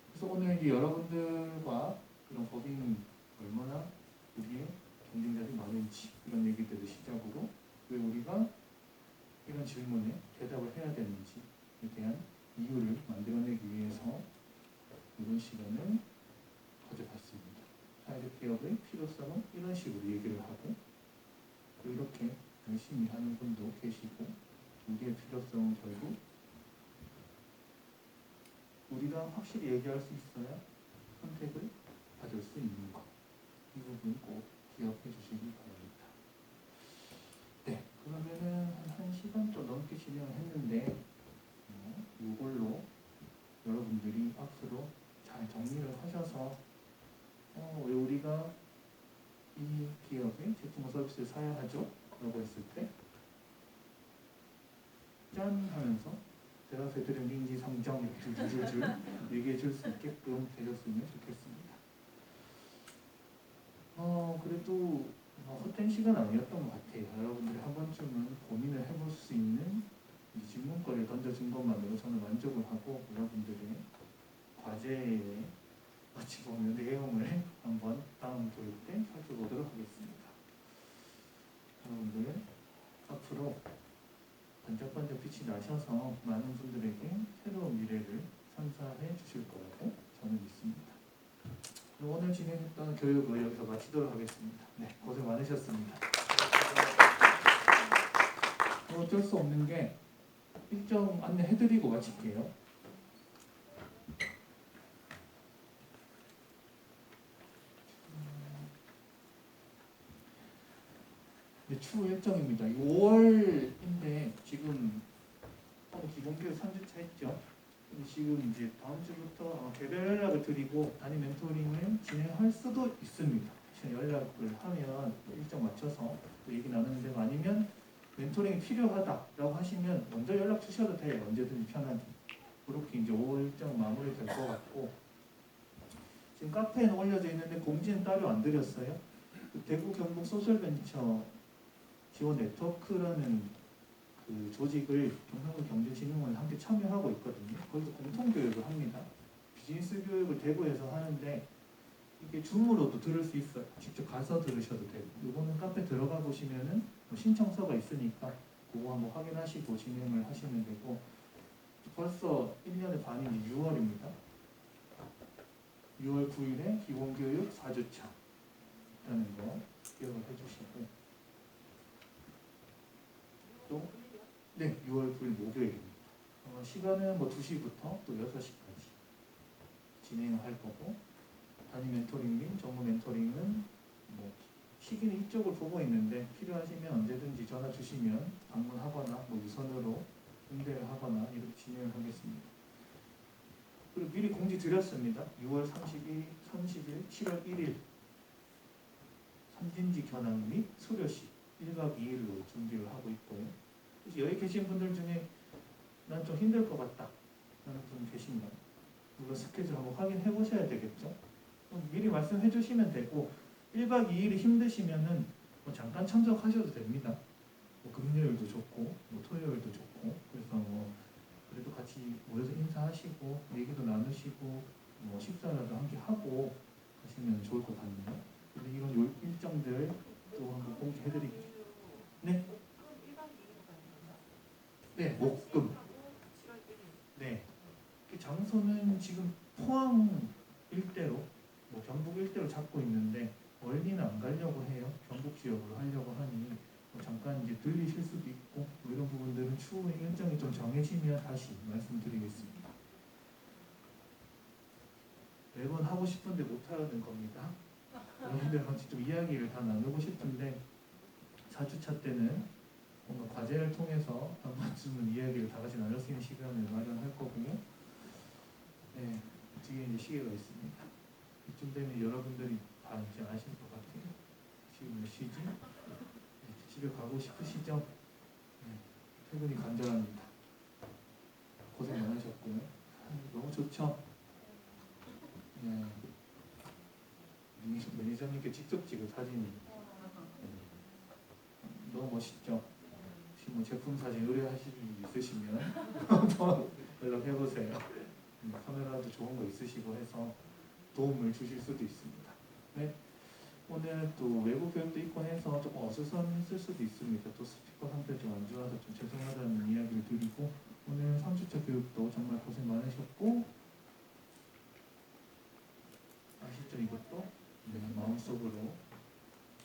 그래서 오늘 이제 여러분들과 그런 법인 얼마나 우리의 경쟁자들이 많은지 이런 얘기들을 시작으로 왜 우리가 이런 질문에 대답을 해야 되는지에 대한 이유를 만들어내기 위해서 이런 시간을 가져봤습니다. 사회적 개혁의 필요성은 이런 식으로 얘기를 하고 또 이렇게 열심히 하는 분도 계시고 우리의 필요성은 결국 우리가 확실히 얘기할 수 있어야 선택을 받을 수 있는 것. 이 부분 꼭 기억해 주시기 바랍니다. 네, 그러면은 접시를 사야 하죠? 라고 했을 때 짠 하면서 대답해 드린 인지상정 줄줄줄 얘기해 줄 수 있게끔 되셨으면 좋겠습니다. 그래도 헛된 시간 아니었던 것 같아요. 여러분들이 한 번쯤은 고민을 해볼 수 있는 이 질문거리를 던져준 것만으로 저는 만족을 하고 여러분들의 과제에 어찌 보면 내용을 한번 다음 교육 때 살펴보도록 하겠습니다. 여러분들 앞으로 반짝반짝 빛이 나셔서 많은 분들에게 새로운 미래를 선사해 주실 거라고 저는 믿습니다. 오늘 진행했던 교육을 여기서 마치도록 하겠습니다. 네, 고생 많으셨습니다. 어쩔 수 없는 게 일정 안내해드리고 마칠게요. 네, 추후 일정입니다. 5월인데 지금 기본교육 3주차 했죠. 지금 이제 다음 주부터 개별 연락을 드리고 단위 멘토링을 진행할 수도 있습니다. 연락을 하면 일정 맞춰서 또 얘기 나누는 데가 아니면 멘토링이 필요하다라고 하시면 먼저 연락 주셔도 돼요. 언제든지 편하게. 그렇게 이제 5월 일정 마무리 될 것 같고 지금 카페에는 올려져 있는데 공지는 따로 안 드렸어요. 그 대구 경북 소셜벤처 지원 네트워크라는 그 조직을 경상도 경제진흥원이 함께 참여하고 있거든요. 거기서 공통교육을 합니다. 비즈니스 교육을 대구에서 하는데 이게 줌으로도 들을 수 있어요. 직접 가서 들으셔도 되고. 이거는 카페 들어가 보시면은 신청서가 있으니까 그거 한번 확인하시고 진행을 하시면 되고 벌써 1년의 반이 이제 6월입니다. 6월 9일에 기본교육 4주차라는 거 기억을 해주시고 또 네, 6월 9일 목요일입니다. 시간은 뭐 2시부터 또 6시까지 진행을 할 거고 단위 멘토링 및 전문 멘토링은 뭐 시기는 이쪽을 보고 있는데 필요하시면 언제든지 전화 주시면 방문하거나 뭐 유선으로 응대를 하거나 이렇게 진행을 하겠습니다. 그리고 미리 공지 드렸습니다. 6월 30일, 7월 1일 삼진지 견학 및 수료식 1박 2일로 준비를 하고 있고요. 여기 계신 분들 중에 난 좀 힘들 것 같다 라는 분 계신가요? 물론 스케줄 한번 확인해 보셔야 되겠죠. 미리 말씀해 주시면 되고 1박 2일이 힘드시면은 뭐 잠깐 참석하셔도 됩니다. 뭐 금요일도 좋고 뭐 토요일도 좋고 그래서 뭐 그래도 같이 모여서 인사하시고 얘기도 나누시고 뭐 식사라도 함께 하고 가시면 좋을 것 같네요. 그래서 이런 일정들 또 한번 공지해 드릴게요. 네? 네, 목금. 네. 그 장소는 지금 포항 일대로, 뭐 경북 일대로 잡고 있는데 멀리는 안 가려고 해요. 경북 지역으로 하려고 하니 뭐 잠깐 이제 들리실 수도 있고 뭐 이런 부분들은 추후에 일정이 좀 정해지면 다시 말씀드리겠습니다. 매번 하고 싶은데 못 하는 겁니다. 여러분들 같이 좀 이야기를 다 나누고 싶은데 4주차 때는 뭔가 과제를 통해서 한 번쯤은 이야기를 다 같이 나눌 수 있는 시간을 마련할 거고요. 네, 뒤에 이제 시계가 있습니다. 이쯤 되면 여러분들이 다 이제 아실 것 같아요. 지금 몇 시지? 네, 집에 가고 싶으시죠? 네, 퇴근이 간절합니다. 고생 많으셨고요. 너무 좋죠? 네, 매니저님께 직접 찍은 사진이 네, 너무 멋있죠? 뭐 제품 사진 의뢰하실 일 있으시면 한번 연락해보세요. 카메라도 좋은 거 있으시고 해서 도움을 주실 수도 있습니다. 네. 오늘 또 외부 교육도 있고 해서 조금 어수선했을 수도 있습니다. 또 스피커 상태 좀 안 좋아서 좀 죄송하다는 이야기를 드리고 오늘 3주차 교육도 정말 고생 많으셨고 아시죠? 이것도 네, 마음속으로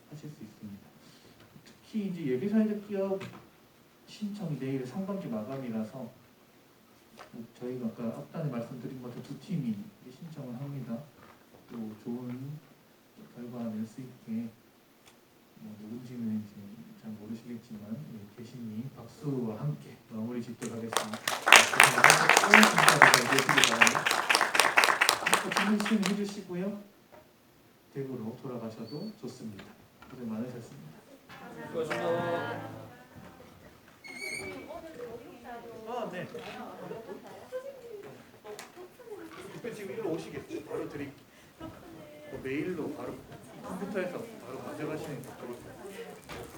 하실 수 있습니다. 특히 이제 예비사회적 기업 신청이 내일 상반기 마감이라서 저희가 아까 앞단에 말씀드린 것처럼 2팀이 신청을 합니다. 또 좋은 결과 낼 수 있게 뭐 누군지는 이제 잘 모르시겠지만 계시니 박수와 함께 마무리 짓도록 하겠습니다. 진행 해주시고요. 대구로 돌아가셔도 좋습니다. 고생 많으셨습니다. 네. 지금 일로 오시겠어요? 바로 드릴게요. 메일로 바로 컴퓨터에서 바로 가져가시는 게 좋을 것 같아요.